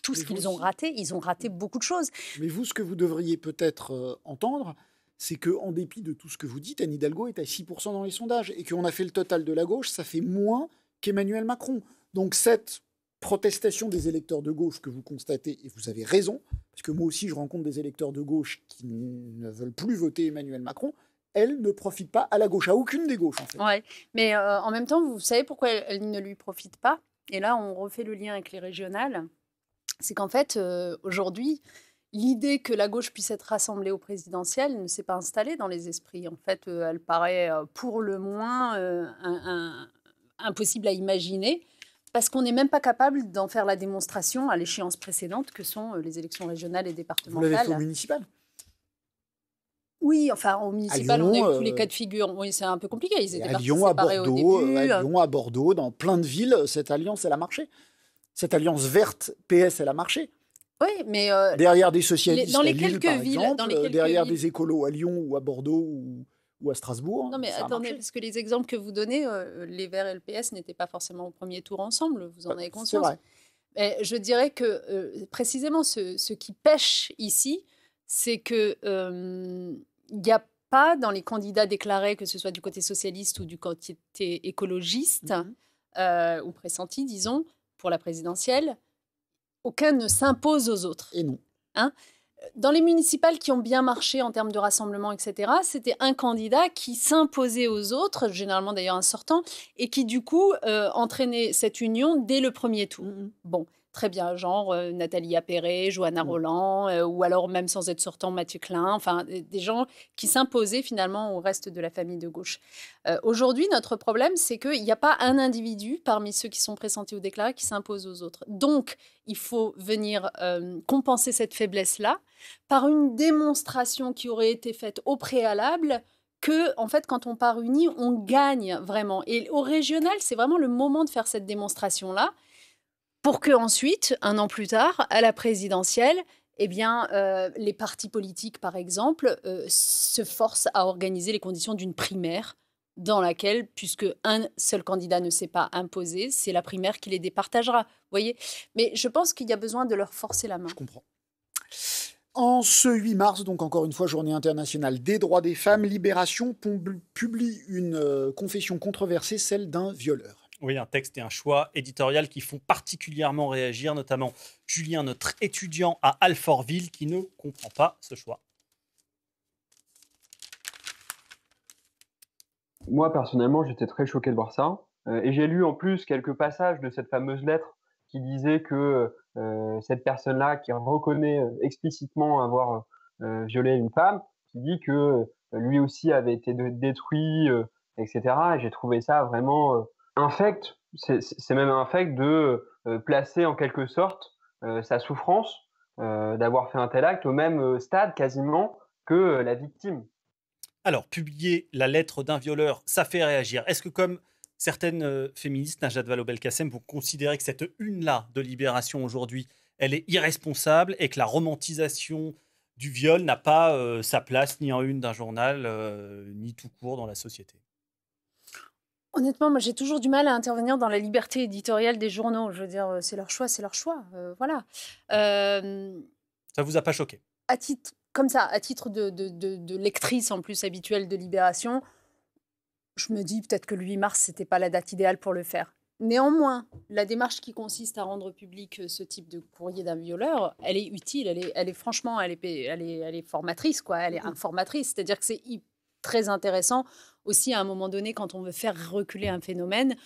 tout ce qu'ils ont raté. Ils ont raté beaucoup de choses. Mais vous, ce que vous devriez peut-être entendre, c'est qu'en dépit de tout ce que vous dites, Anne Hidalgo est à 6% dans les sondages et qu'on a fait le total de la gauche, ça fait moins qu'Emmanuel Macron. Donc cette protestation des électeurs de gauche que vous constatez, et vous avez raison, parce que moi aussi je rencontre des électeurs de gauche qui ne veulent plus voter Emmanuel Macron, elle ne profite pas à la gauche, à aucune des gauches en fait. Ouais, mais en même temps, vous savez pourquoi elle ne lui profite pas ? Et là, on refait le lien avec les régionales. C'est qu'en fait, aujourd'hui, l'idée que la gauche puisse être rassemblée au présidentiel ne s'est pas installée dans les esprits. En fait, elle paraît pour le moins impossible à imaginer, parce qu'on n'est même pas capable d'en faire la démonstration à l'échéance précédente que sont les élections régionales et départementales. Vous l'avez fait au municipal ? Oui, enfin, au municipal, Lyon, on a eu tous les cas de figure. Oui, c'est un peu compliqué. Ils étaient à Lyon, à Bordeaux, dans plein de villes, cette alliance, elle a marché. Cette alliance verte PS, elle a marché. Oui, mais derrière des socialistes dans les à Lille, quelques par villes, exemple, derrière des écolos à Lyon ou à Bordeaux ou à Strasbourg. Non, mais attendez, parce que les exemples que vous donnez, les Verts et le PS n'étaient pas forcément au premier tour ensemble, vous en avez conscience. C'est vrai. Mais je dirais que précisément ce qui pêche ici, c'est que il n'y a pas dans les candidats déclarés, que ce soit du côté socialiste ou du côté écologiste, ou pressenti, disons, pour la présidentielle, aucun ne s'impose aux autres. Et non. Dans les municipales qui ont bien marché en termes de rassemblement, etc., c'était un candidat qui s'imposait aux autres, généralement d'ailleurs un sortant, et qui du coup entraînait cette union dès le premier tour. Bon, très bien, genre Nathalie Appéré, Johanna Roland, ou alors même sans être sortant, Mathieu Klein, enfin des gens qui s'imposaient finalement au reste de la famille de gauche. Aujourd'hui, notre problème, c'est qu'il n'y a pas un individu parmi ceux qui sont pressentis ou déclarés qui s'impose aux autres. Donc, il faut venir compenser cette faiblesse-là par une démonstration qui aurait été faite au préalable que, en fait, quand on part unis, on gagne vraiment. Et au régional, c'est vraiment le moment de faire cette démonstration-là pour que ensuite, un an plus tard, à la présidentielle, eh bien, les partis politiques, par exemple, se forcent à organiser les conditions d'une primaire dans laquelle, puisque un seul candidat ne s'est pas imposé, c'est la primaire qui les départagera. Vous voyez ? Mais je pense qu'il y a besoin de leur forcer la main. Je comprends. En ce 8 mars, donc encore une fois, journée internationale des droits des femmes, Libération publie une confession controversée, celle d'un violeur. Oui, un texte et un choix éditorial qui font particulièrement réagir, notamment Julien, notre étudiant à Alfortville, qui ne comprend pas ce choix. Moi, personnellement, j'étais très choqué de voir ça. Et j'ai lu en plus quelques passages de cette fameuse lettre qui disait que cette personne-là, qui reconnaît explicitement avoir violé une femme, qui dit que lui aussi avait été détruit, etc. Et j'ai trouvé ça vraiment infect. C'est même infect de placer en quelque sorte sa souffrance d'avoir fait un tel acte au même stade quasiment que la victime. Alors, publier la lettre d'un violeur, ça fait réagir. Est-ce que, comme certaines féministes, Najat Vallaud-Belkacem, vous considérez que cette une-là de Libération aujourd'hui, elle est irresponsable et que la romantisation du viol n'a pas sa place ni en une d'un journal, ni tout court dans la société? Honnêtement, moi, j'ai toujours du mal à intervenir dans la liberté éditoriale des journaux. Je veux dire, c'est leur choix, voilà. Ça vous a pas choqué? À titre de lectrice en plus habituelle de Libération, je me dis peut-être que le 8 mars, c'était pas la date idéale pour le faire. Néanmoins, la démarche qui consiste à rendre public ce type de courrier d'un violeur, elle est utile, elle est franchement, elle est formatrice, quoi. Elle est informatrice. C'est-à-dire que c'est très intéressant aussi à un moment donné, quand on veut faire reculer un phénomène,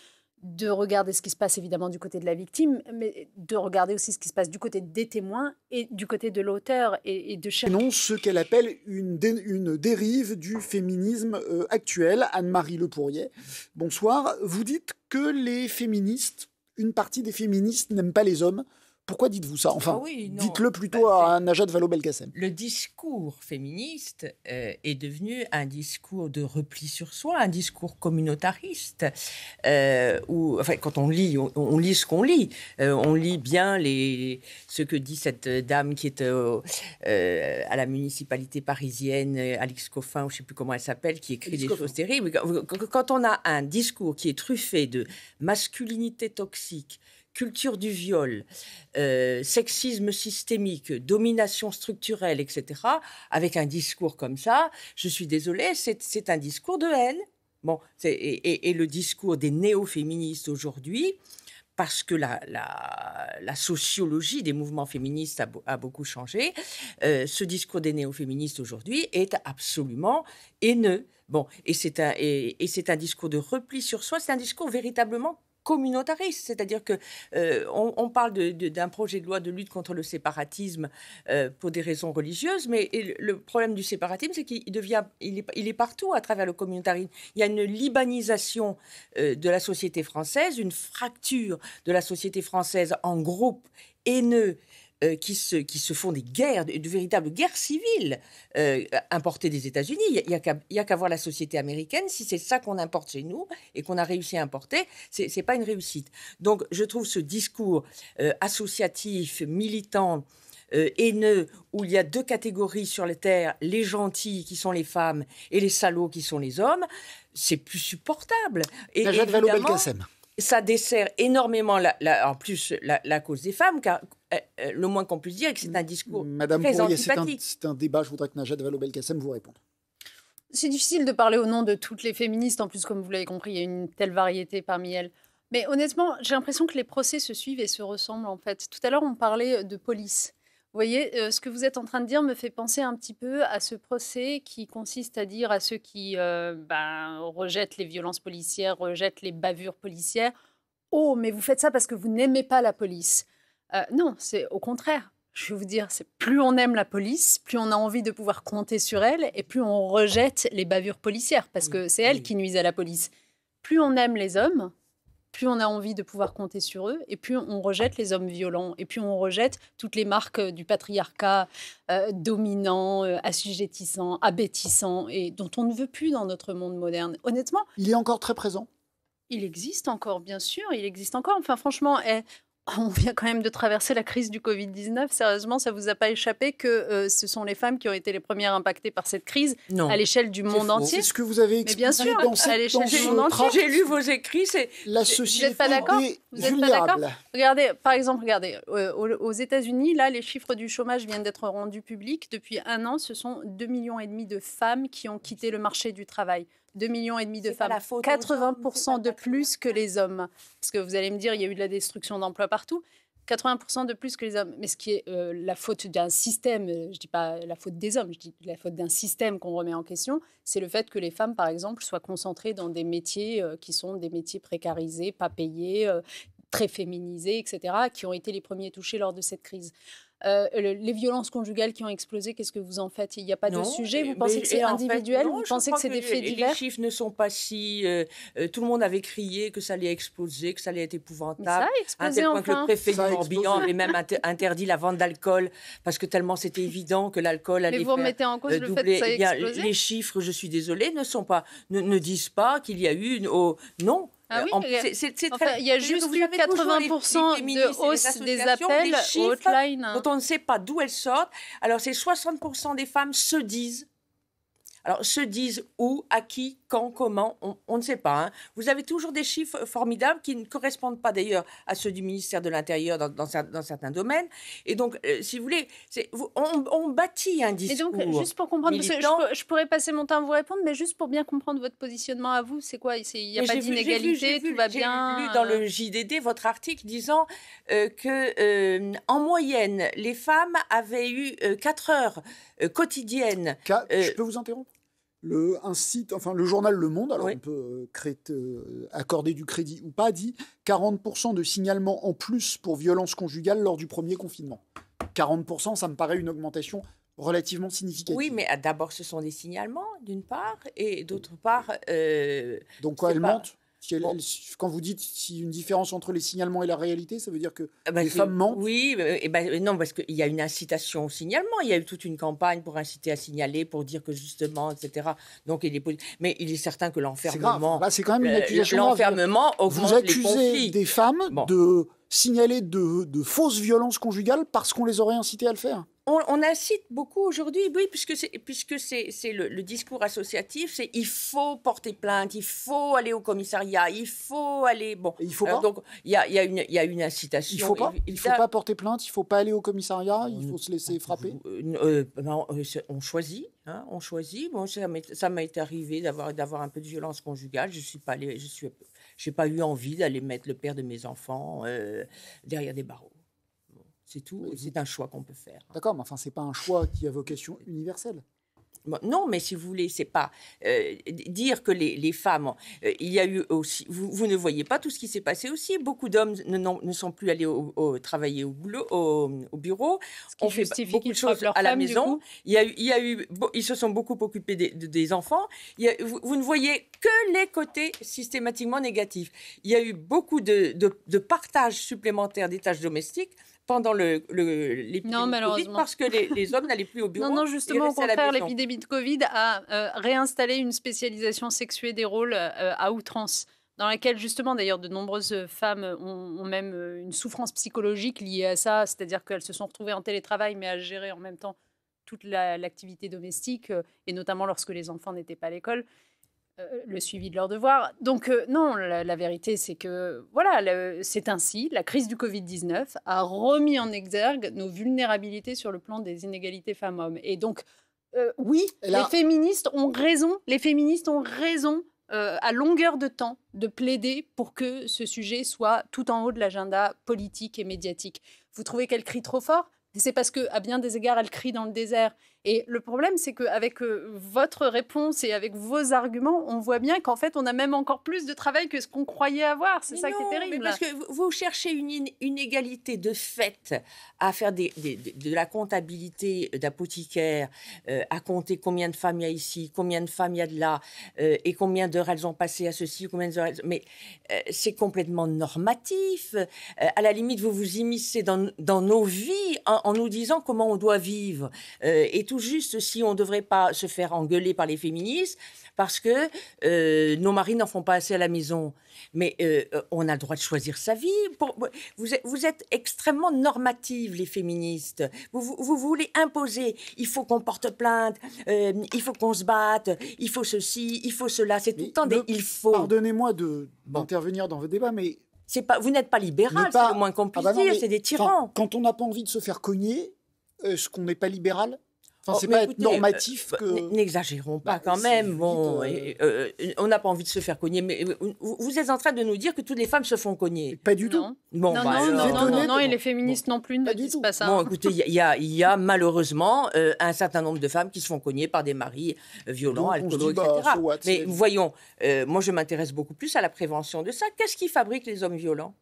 de regarder ce qui se passe évidemment du côté de la victime, mais de regarder aussi ce qui se passe du côté des témoins et du côté de l'auteur et de chercher. Non, ce qu'elle appelle une dérive du féminisme actuel. Anne-Marie Le Pourrier, bonsoir. Vous dites que les féministes, une partie des féministes n'aiment pas les hommes. Pourquoi dites-vous ça? Enfin, dites-le plutôt à Najat Vallaud-Belkacem. Le discours féministe est devenu un discours de repli sur soi, un discours communautariste. Quand on lit ce qu'on lit. On lit bien ce que dit cette dame qui est à la municipalité parisienne, Alix Coffin, ou je ne sais plus comment elle s'appelle, qui écrit des choses terribles. Quand on a un discours qui est truffé de masculinité toxique, culture du viol, sexisme systémique, domination structurelle, etc., avec un discours comme ça, je suis désolée, c'est un discours de haine. Bon, et le discours des néo-féministes aujourd'hui, parce que la sociologie des mouvements féministes a beaucoup changé, ce discours des néo-féministes aujourd'hui est absolument haineux. Bon, et c'est un discours de repli sur soi, c'est un discours véritablement communautariste, c'est-à-dire que on parle d'un projet de loi de lutte contre le séparatisme pour des raisons religieuses, mais le problème du séparatisme, c'est qu'il est partout à travers le communautarisme. Il y a une libanisation de la société française, une fracture de la société française en groupes haineux qui se font des guerres, de véritables guerres civiles importées des États-Unis. Il n'y a qu'à voir la société américaine. Si c'est ça qu'on importe chez nous et qu'on a réussi à importer, c'est pas une réussite. Donc, je trouve ce discours associatif, militant, haineux, où il y a deux catégories sur la terre, les gentils qui sont les femmes et les salauds qui sont les hommes, c'est plus supportable. Et Najat Vallaud-Belkacem. Ça dessert énormément en plus la cause des femmes, car le moins qu'on puisse dire, c'est que c'est un discours Madame très Pourrier, antipathique. c'est un débat. Je voudrais que Najat Vallaud-Belkacem vous réponde. C'est difficile de parler au nom de toutes les féministes. En plus, comme vous l'avez compris, il y a une telle variété parmi elles. Mais honnêtement, j'ai l'impression que les procès se suivent et se ressemblent, en fait. Tout à l'heure, on parlait de police. Vous voyez, ce que vous êtes en train de dire me fait penser un petit peu à ce procès qui consiste à dire à ceux qui rejettent les violences policières, rejettent les bavures policières, « Oh, mais vous faites ça parce que vous n'aimez pas la police. » Non, c'est au contraire. Je vais vous dire, c'est plus on aime la police, plus on a envie de pouvoir compter sur elle et plus on rejette les bavures policières parce que c'est elles qui nuisent à la police. Plus on aime les hommes, plus on a envie de pouvoir compter sur eux et plus on rejette les hommes violents et puis on rejette toutes les marques du patriarcat dominant, assujettissant, abêtissant et dont on ne veut plus dans notre monde moderne. Honnêtement... Il est encore très présent. Il existe encore, bien sûr, il existe encore. Enfin, franchement, on vient quand même de traverser la crise du Covid-19. Sérieusement, ça ne vous a pas échappé que ce sont les femmes qui ont été les premières impactées par cette crise à l'échelle du monde entier. C'est ce que vous avez expliqué bien sûr, à l'échelle du monde entier. J'ai lu vos écrits. La société vous n'êtes pas d'accord? Vous n'êtes pas d'accord? Regardez, par exemple, aux États-Unis, là, les chiffres du chômage viennent d'être rendus publics. Depuis 1 an, ce sont 2,5 millions de femmes qui ont quitté le marché du travail. 2,5 millions de femmes, 80% de plus que les hommes. Parce que vous allez me dire, il y a eu de la destruction d'emplois partout. 80% de plus que les hommes. Mais ce qui est la faute d'un système, je ne dis pas la faute des hommes, je dis la faute d'un système qu'on remet en question, c'est le fait que les femmes, par exemple, soient concentrées dans des métiers qui sont des métiers précarisés, pas payés, très féminisés, etc., qui ont été les premiers touchés lors de cette crise. Les violences conjugales qui ont explosé, qu'est-ce que vous en faites? Il n'y a pas de sujet? Vous pensez que c'est individuel? Vous pensez que c'est des faits divers? Les chiffres ne sont pas si... tout le monde avait crié que ça allait exploser, que ça allait être épouvantable. Mais ça a explosé, à tel point enfin. que le préfet du Morbihan avait même interdit la vente d'alcool parce que tellement c'était évident que l'alcool allait Mais vous remettez en cause le fait que ça ait explosé? Les chiffres, je suis désolée, ne disent pas qu'il y a eu... non. Ah oui, il y a juste eu 80% de hausse des appels aux hotlines. Dont on ne sait pas d'où elles sortent. Alors, c'est 60% des femmes se disent. Alors, se disent où, à qui, quand, comment, on ne sait pas. Hein. Vous avez toujours des chiffres formidables qui ne correspondent pas d'ailleurs à ceux du ministère de l'Intérieur dans certains domaines. Et donc, si vous voulez, on bâtit un discours. Et donc, juste pour comprendre, parce que je pourrais passer mon temps à vous répondre, mais juste pour bien comprendre votre positionnement à vous, c'est quoi? Il n'y a pas d'inégalité, tout va bien? J'ai lu dans le JDD votre article disant que, en moyenne, les femmes avaient eu 4 heures quotidiennes. Je peux vous interrompre? Le journal Le Monde, alors on peut accorder du crédit ou pas, dit 40% de signalements en plus pour violences conjugales lors du premier confinement. 40%, ça me paraît une augmentation relativement significative. Oui, mais d'abord, ce sont des signalements, d'une part, et d'autre part... Donc quoi, elles mentent? Quand vous dites s'il y a une différence entre les signalements et la réalité, ça veut dire que les femmes mentent? Oui, non, parce qu'il y a une incitation au signalement. Il y a eu toute une campagne pour inciter à signaler, pour dire que justement, etc. Donc, mais il est certain que l'enfermement... C'est quand même une accusation grave. L'enfermement augmente les conflits. Vous accusez des femmes de signaler de fausses violences conjugales parce qu'on les aurait incitées à le faire? On incite beaucoup aujourd'hui, oui, puisque c'est le discours associatif, c'est il faut porter plainte, il faut aller au commissariat, il faut aller... Bon, il faut pas. Donc, il y a une incitation. Il faut pas. Il faut pas porter plainte, il faut pas aller au commissariat, il faut se laisser frapper. On choisit, hein, on choisit. Bon, ça m'est arrivé d'avoir un peu de violence conjugale. J'ai pas eu envie d'aller mettre le père de mes enfants derrière des barreaux. C'est tout, c'est un choix qu'on peut faire. D'accord, mais enfin, c'est pas un choix qui a vocation universelle. Non, mais si vous voulez, c'est pas dire que les femmes, il y a eu aussi, vous ne voyez pas tout ce qui s'est passé aussi. Beaucoup d'hommes ne sont plus allés travailler au bureau. On fait beaucoup de choses à la maison. Ils se sont beaucoup occupés des enfants. Vous ne voyez que les côtés systématiquement négatifs. Il y a eu beaucoup de partage supplémentaire des tâches domestiques pendant l'épidémie de Covid, parce que les hommes n'allaient plus au bureau. Non, justement, au contraire, l'épidémie de Covid a réinstallé une spécialisation sexuée des rôles à outrance, dans laquelle, justement, d'ailleurs, de nombreuses femmes ont même une souffrance psychologique liée à ça, c'est-à-dire qu'elles se sont retrouvées en télétravail, mais à gérer en même temps toute l'activité domestique, et notamment lorsque les enfants n'étaient pas à l'école. Le suivi de leurs devoirs. Donc non, la vérité, c'est que voilà, c'est ainsi. La crise du Covid-19 a remis en exergue nos vulnérabilités sur le plan des inégalités femmes-hommes. Et donc, oui, les féministes ont raison. Les féministes ont raison à longueur de temps de plaider pour que ce sujet soit tout en haut de l'agenda politique et médiatique. Vous trouvez qu'elle crie trop fort ? C'est parce qu'à bien des égards, elle crie dans le désert. Et le problème, c'est qu'avec votre réponse et avec vos arguments, on voit bien qu'en fait, on a même encore plus de travail que ce qu'on croyait avoir. C'est ça qui est terrible. Mais parce que vous cherchez une égalité de fait à faire de la comptabilité d'apothicaire, à compter combien de femmes il y a ici, combien de femmes il y a de là, et combien d'heures elles ont passé à ceci, combien d'heures Mais c'est complètement normatif. À la limite, vous vous immiscez dans nos vies en nous disant comment on doit vivre. Et tout tout juste si on ne devrait pas se faire engueuler par les féministes parce que nos maris n'en font pas assez à la maison. Mais on a le droit de choisir sa vie. Vous êtes extrêmement normatives, les féministes. Vous voulez imposer. Il faut qu'on porte plainte, il faut qu'on se batte, il faut ceci, il faut cela. C'est tout le temps des « il faut ». Pardonnez-moi d'intervenir dans vos débats, mais... Vous n'êtes pas libéral, c'est le moins qu'on puisse dire, c'est des tyrans. Quand on n'a pas envie de se faire cogner, est-ce qu'on n'est pas libéral ? Enfin, c'est pas être normatif que... N'exagérons pas quand même. Bon, on n'a pas envie de se faire cogner. Mais vous êtes en train de nous dire que toutes les femmes se font cogner. Pas du tout. Non, et les féministes non plus ne disent pas ça. Bon, écoutez, il y a malheureusement un certain nombre de femmes qui se font cogner par des maris violents, alcoolos, etc. Mais voyons, moi je m'intéresse beaucoup plus à la prévention de ça. Qu'est-ce qui fabrique les hommes violents ?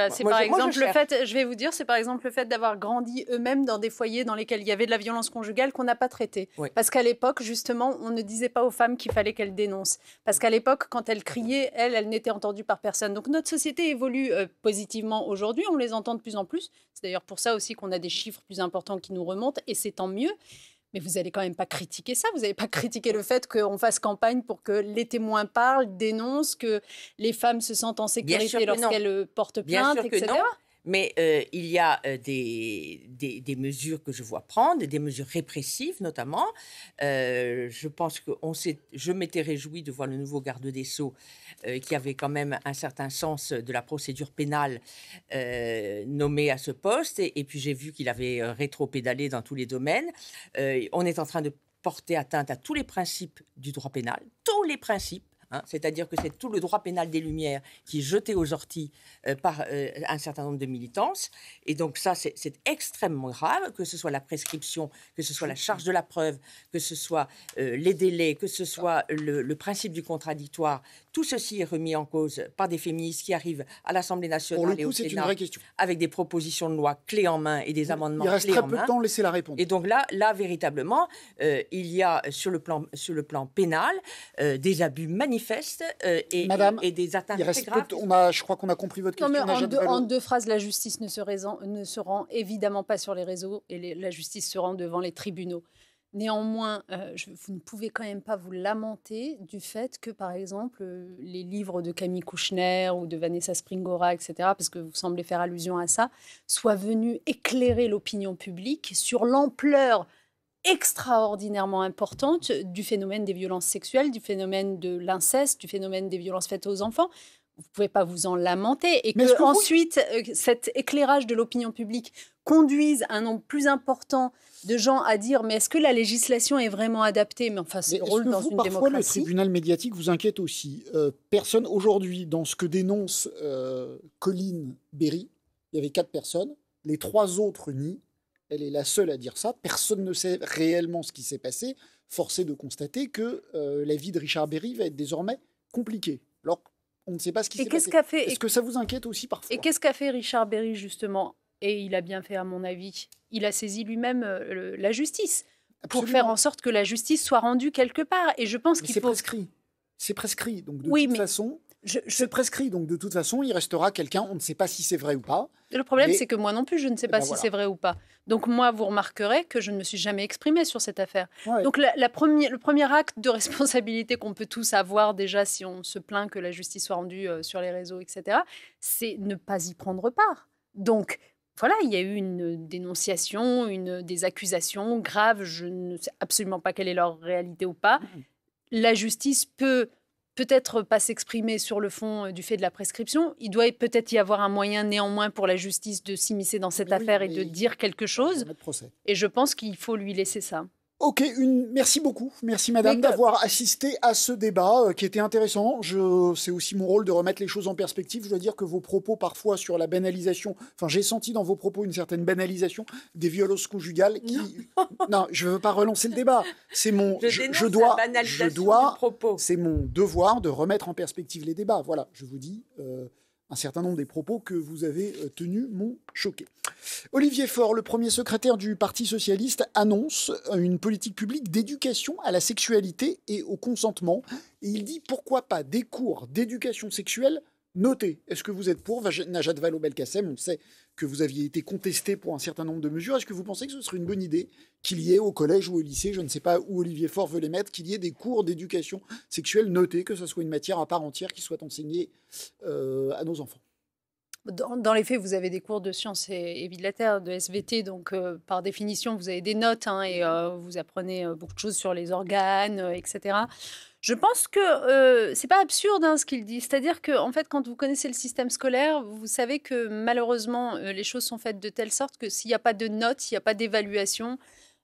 C'est par exemple le fait, je vais vous dire, c'est par exemple le fait d'avoir grandi eux-mêmes dans des foyers dans lesquels il y avait de la violence conjugale qu'on n'a pas traitée. Oui. Parce qu'à l'époque, justement, on ne disait pas aux femmes qu'il fallait qu'elles dénoncent. Parce qu'à l'époque, quand elles criaient, elles n'étaient entendues par personne. Donc notre société évolue positivement aujourd'hui, on les entend de plus en plus. C'est d'ailleurs pour ça aussi qu'on a des chiffres plus importants qui nous remontent, et c'est tant mieux. Mais vous n'allez quand même pas critiquer ça. Vous n'allez pas critiquer le fait qu'on fasse campagne pour que les témoins parlent, dénoncent, que les femmes se sentent en sécurité lorsqu'elles portent plainte, etc. Non. Mais il y a des mesures que je vois prendre, des mesures répressives notamment. Je pense que je m'étais réjouie de voir le nouveau garde des Sceaux qui avait quand même un certain sens de la procédure pénale nommé à ce poste. Et puis j'ai vu qu'il avait rétro-pédalé dans tous les domaines. On est en train de porter atteinte à tous les principes du droit pénal, tous les principes. C'est-à-dire que c'est tout le droit pénal des Lumières qui est jeté aux orties par un certain nombre de militances. Et donc ça, c'est extrêmement grave, que ce soit la prescription, que ce soit la charge de la preuve, que ce soit les délais, que ce soit le principe du contradictoire. Tout ceci est remis en cause par des féministes qui arrivent à l'Assemblée nationale et au Sénat avec des propositions de loi clés en main et des amendements clés en main. Il reste très peu de temps, laissez-la répondre. Et donc là véritablement, il y a sur le plan pénal des abus manifestes et des atteintes très graves. Je crois qu'on a compris votre question. Non, mais en deux phrases, la justice ne se rend évidemment pas sur les réseaux et la justice se rend devant les tribunaux. Néanmoins, vous ne pouvez quand même pas vous lamenter du fait que, par exemple, les livres de Camille Kouchner ou de Vanessa Springora, etc., parce que vous semblez faire allusion à ça, soient venus éclairer l'opinion publique sur l'ampleur extraordinairement importante du phénomène des violences sexuelles, du phénomène de l'inceste, du phénomène des violences faites aux enfants. Vous ne pouvez pas vous en lamenter. Et qu'ensuite, cet éclairage de l'opinion publique conduise un nombre plus important de gens à dire « mais est-ce que la législation est vraiment adaptée ?» Mais enfin, c'est le rôle dans une démocratie. Parfois, le tribunal médiatique vous inquiète aussi. Personne, aujourd'hui, dans ce que dénonce Colline Berry, il y avait 4 personnes. Les 3 autres nient. Elle est la seule à dire ça. Personne ne sait réellement ce qui s'est passé. Force est de constater que la vie de Richard Berry va être désormais compliquée. Alors, on ne sait pas ce qui s'est passé. Est-ce que ça vous inquiète aussi parfois ? Et qu'est-ce qu'a fait Richard Berry, justement ? Et il a bien fait, à mon avis. Il a saisi lui-même la justice. Absolument. Pour faire en sorte que la justice soit rendue quelque part. Et je pense qu'il faut... prescrit. C'est prescrit. Donc, de toute façon... C'est prescrit, donc de toute façon, il restera quelqu'un, on ne sait pas si c'est vrai ou pas. Le problème, c'est que moi non plus, je ne sais pas si c'est vrai ou pas. Donc moi, vous remarquerez que je ne me suis jamais exprimée sur cette affaire. Ouais. Donc le premier acte de responsabilité qu'on peut tous avoir déjà si on se plaint que la justice soit rendue sur les réseaux, etc., c'est ne pas y prendre part. Donc voilà, il y a eu une dénonciation, des accusations graves, je ne sais absolument pas quelle est leur réalité ou pas. La justice peut-être pas s'exprimer sur le fond du fait de la prescription. Il doit peut-être y avoir un moyen néanmoins pour la justice de s'immiscer dans cette affaire et de dire quelque chose. Et je pense qu'il faut lui laisser ça. Ok, merci beaucoup. Merci madame d'avoir assisté à ce débat qui était intéressant. C'est aussi mon rôle de remettre les choses en perspective. Je dois dire que vos propos parfois sur la banalisation, j'ai senti dans vos propos une certaine banalisation des violences conjugales qui... Non, je ne veux pas relancer le débat. C'est mon... Je dois... C'est mon devoir de remettre en perspective les débats. Voilà, je vous dis... Un certain nombre des propos que vous avez tenus m'ont choqué. Olivier Faure, le premier secrétaire du Parti socialiste, annonce une politique publique d'éducation à la sexualité et au consentement. Et il dit pourquoi pas des cours d'éducation sexuelle notée. Est-ce que vous êtes pour Najat Vallaud-Belkacem? On sait que vous aviez été contesté pour un certain nombre de mesures. Est-ce que vous pensez que ce serait une bonne idée qu'il y ait au collège ou au lycée, je ne sais pas où Olivier Faure veut les mettre, qu'il y ait des cours d'éducation sexuelle notés, que ce soit une matière à part entière qui soit enseignée à nos enfants? Dans les faits, vous avez des cours de sciences et vie de la Terre, de SVT, donc par définition, vous avez des notes et vous apprenez beaucoup de choses sur les organes, etc. Je pense que c'est pas absurde ce qu'il dit. C'est-à-dire que, en fait, quand vous connaissez le système scolaire, vous savez que malheureusement, les choses sont faites de telle sorte que s'il n'y a pas de notes, s'il n'y a pas d'évaluation,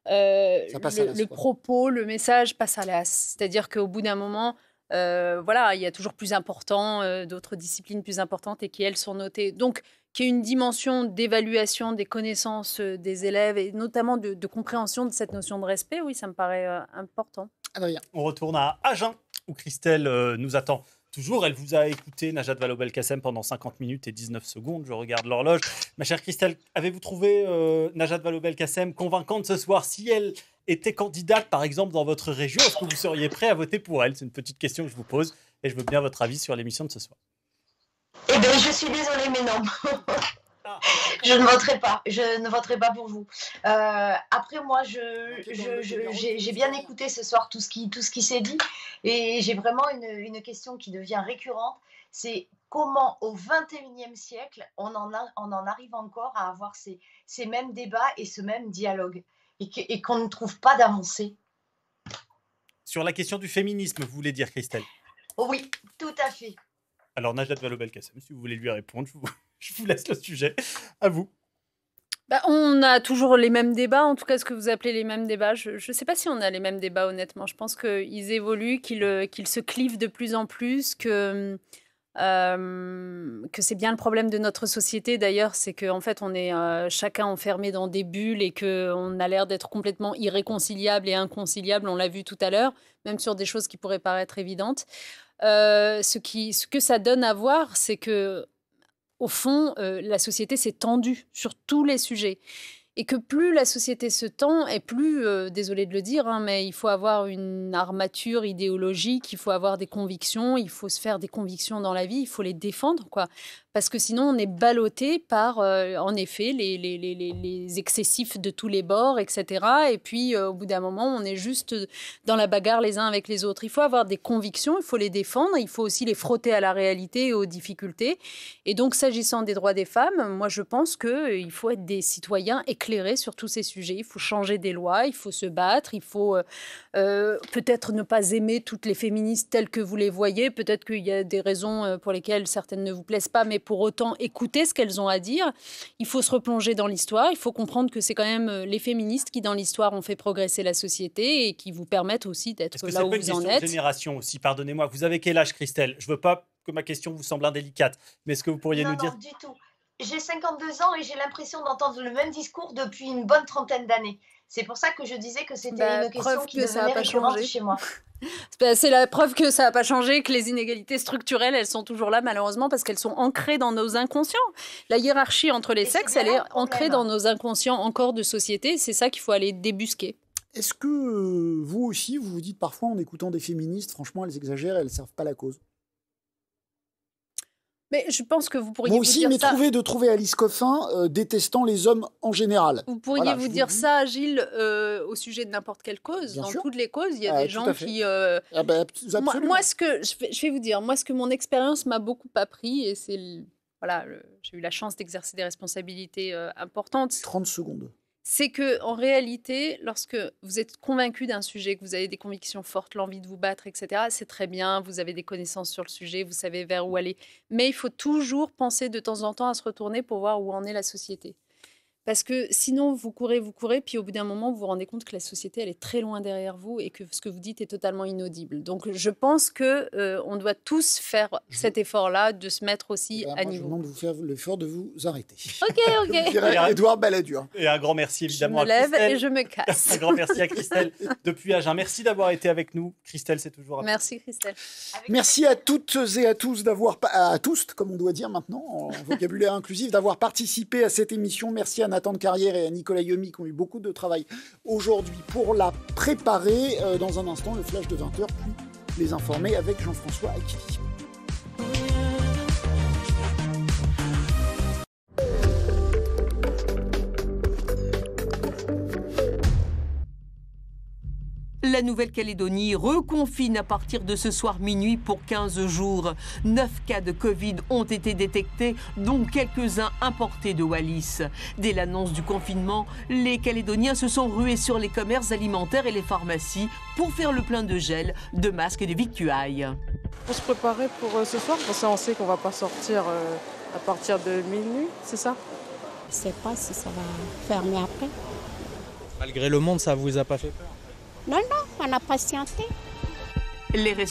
le propos, le message passe à l'as. C'est-à-dire qu'au bout d'un moment, il y a toujours plus important, d'autres disciplines plus importantes et qui, elles, sont notées. Donc, qu'il y ait une dimension d'évaluation des connaissances des élèves et notamment de compréhension de cette notion de respect, oui, ça me paraît important. Adrien. On retourne à Agen, où Christelle nous attend toujours. Elle vous a écouté, Najat Vallaud-Belkacem, pendant 50 minutes et 19 secondes. Je regarde l'horloge. Ma chère Christelle, avez-vous trouvé Najat Vallaud-Belkacem convaincante ce soir? Si elle était candidate, par exemple, dans votre région, est-ce que vous seriez prêt à voter pour elle? C'est une petite question que je vous pose et je veux bien votre avis sur l'émission de ce soir. Eh bien, je suis désolée, mais non. Je ne voterai pas. Je ne voterai pas pour vous. Après, moi, j'ai bien écouté ce soir tout ce qui s'est dit. Et j'ai vraiment une question qui devient récurrente. C'est comment, au XXIe siècle, on en arrive encore à avoir ces mêmes débats et ce même dialogue. Et qu'on ne trouve pas d'avancée. Sur la question du féminisme, vous voulez dire, Christelle? Oui, tout à fait. Alors, Najat Vallaud-Belkacem, si vous voulez lui répondre, je vous laisse le sujet. À vous. On a toujours les mêmes débats, en tout cas ce que vous appelez les mêmes débats. Je ne sais pas si on a les mêmes débats, honnêtement. Je pense qu'ils évoluent, qu'ils se clivent de plus en plus, que c'est bien le problème de notre société d'ailleurs, c'est qu'en fait on est chacun enfermé dans des bulles et qu'on a l'air d'être complètement irréconciliable et inconciliable, on l'a vu tout à l'heure, même sur des choses qui pourraient paraître évidentes. Ce que ça donne à voir, c'est que au fond, la société s'est tendue sur tous les sujets. Et que plus la société se tend, et plus, désolé de le dire, mais il faut avoir une armature idéologique, il faut avoir des convictions, il faut se faire des convictions dans la vie, il faut les défendre, quoi. Parce que sinon, on est ballotté par, en effet, les excessifs de tous les bords, etc. Et puis, au bout d'un moment, on est juste dans la bagarre les uns avec les autres. Il faut avoir des convictions, il faut les défendre, il faut aussi les frotter à la réalité et aux difficultés. Et donc, s'agissant des droits des femmes, moi, je pense qu'il faut être des citoyens éclairés sur tous ces sujets. Il faut changer des lois, il faut se battre, il faut peut-être ne pas aimer toutes les féministes telles que vous les voyez. Peut-être qu'il y a des raisons pour lesquelles certaines ne vous plaisent pas, mais pour autant écouter ce qu'elles ont à dire. Il faut se replonger dans l'histoire. Il faut comprendre que c'est quand même les féministes qui, dans l'histoire, ont fait progresser la société et qui vous permettent aussi d'être là où vous en êtes. Est-ce que c'est pas une question de génération aussi? Pardonnez-moi. Vous avez quel âge, Christelle? Je ne veux pas que ma question vous semble indélicate, mais est-ce que vous pourriez nous dire... Non, du tout. J'ai 52 ans et j'ai l'impression d'entendre le même discours depuis une bonne trentaine d'années. C'est pour ça que je disais que c'était une question qui devenait récurrente chez moi. C'est la preuve que ça n'a pas changé, que les inégalités structurelles, elles sont toujours là, malheureusement, parce qu'elles sont ancrées dans nos inconscients. La hiérarchie entre les sexes, elle est ancrée dans nos inconscients encore de société. C'est ça qu'il faut aller débusquer. Est-ce que vous aussi, vous vous dites parfois en écoutant des féministes, franchement, elles exagèrent, elles ne servent pas la cause? Mais je pense que vous pourriez moi aussi, vous dire ça. De trouver Alice Coffin détestant les hommes en général. Vous pourriez vous dire ça, Gilles, au sujet de n'importe quelle cause. Bien dans sûr. Toutes les causes, il y a des gens qui... moi, ce que je vais vous dire, moi, ce que mon expérience m'a beaucoup appris, et c'est... j'ai eu la chance d'exercer des responsabilités importantes. 30 secondes. C'est qu'en réalité, lorsque vous êtes convaincu d'un sujet, que vous avez des convictions fortes, l'envie de vous battre, etc., c'est très bien, vous avez des connaissances sur le sujet, vous savez vers où aller. Mais il faut toujours penser de temps en temps à se retourner pour voir où en est la société. Parce que sinon, vous courez, puis au bout d'un moment, vous vous rendez compte que la société, elle est très loin derrière vous et que ce que vous dites est totalement inaudible. Donc, je pense qu'on doit tous faire cet effort-là, de se mettre aussi à niveau. Je vous demande de vous faire l'effort de vous arrêter. Ok. Édouard Balladur. Et un grand merci, évidemment, à Christelle. Je me lève et je me casse. Un grand merci à Christelle depuis Agen. Merci d'avoir été avec nous. Christelle, c'est toujours un plaisir. Merci, Christelle. Merci à toutes et à tous à tous, comme on doit dire maintenant, en vocabulaire inclusif, d'avoir participé à cette émission. Merci à Nathan de Carrière et à Nicolas Yomi qui ont eu beaucoup de travail aujourd'hui pour la préparer. Dans un instant, le flash de 20h, puis les informer avec Jean-François Akili. La Nouvelle-Calédonie reconfine à partir de ce soir minuit pour 15 jours. 9 cas de Covid ont été détectés, dont quelques-uns importés de Wallis. Dès l'annonce du confinement, les Calédoniens se sont rués sur les commerces alimentaires et les pharmacies pour faire le plein de gel, de masques et de victuailles. Pour se préparer pour ce soir, parce qu'on sait qu'on ne va pas sortir à partir de minuit, c'est ça? Je ne sais pas si ça va fermer après. Malgré le monde, ça ne vous a pas fait peur? Non, on a patienté. Les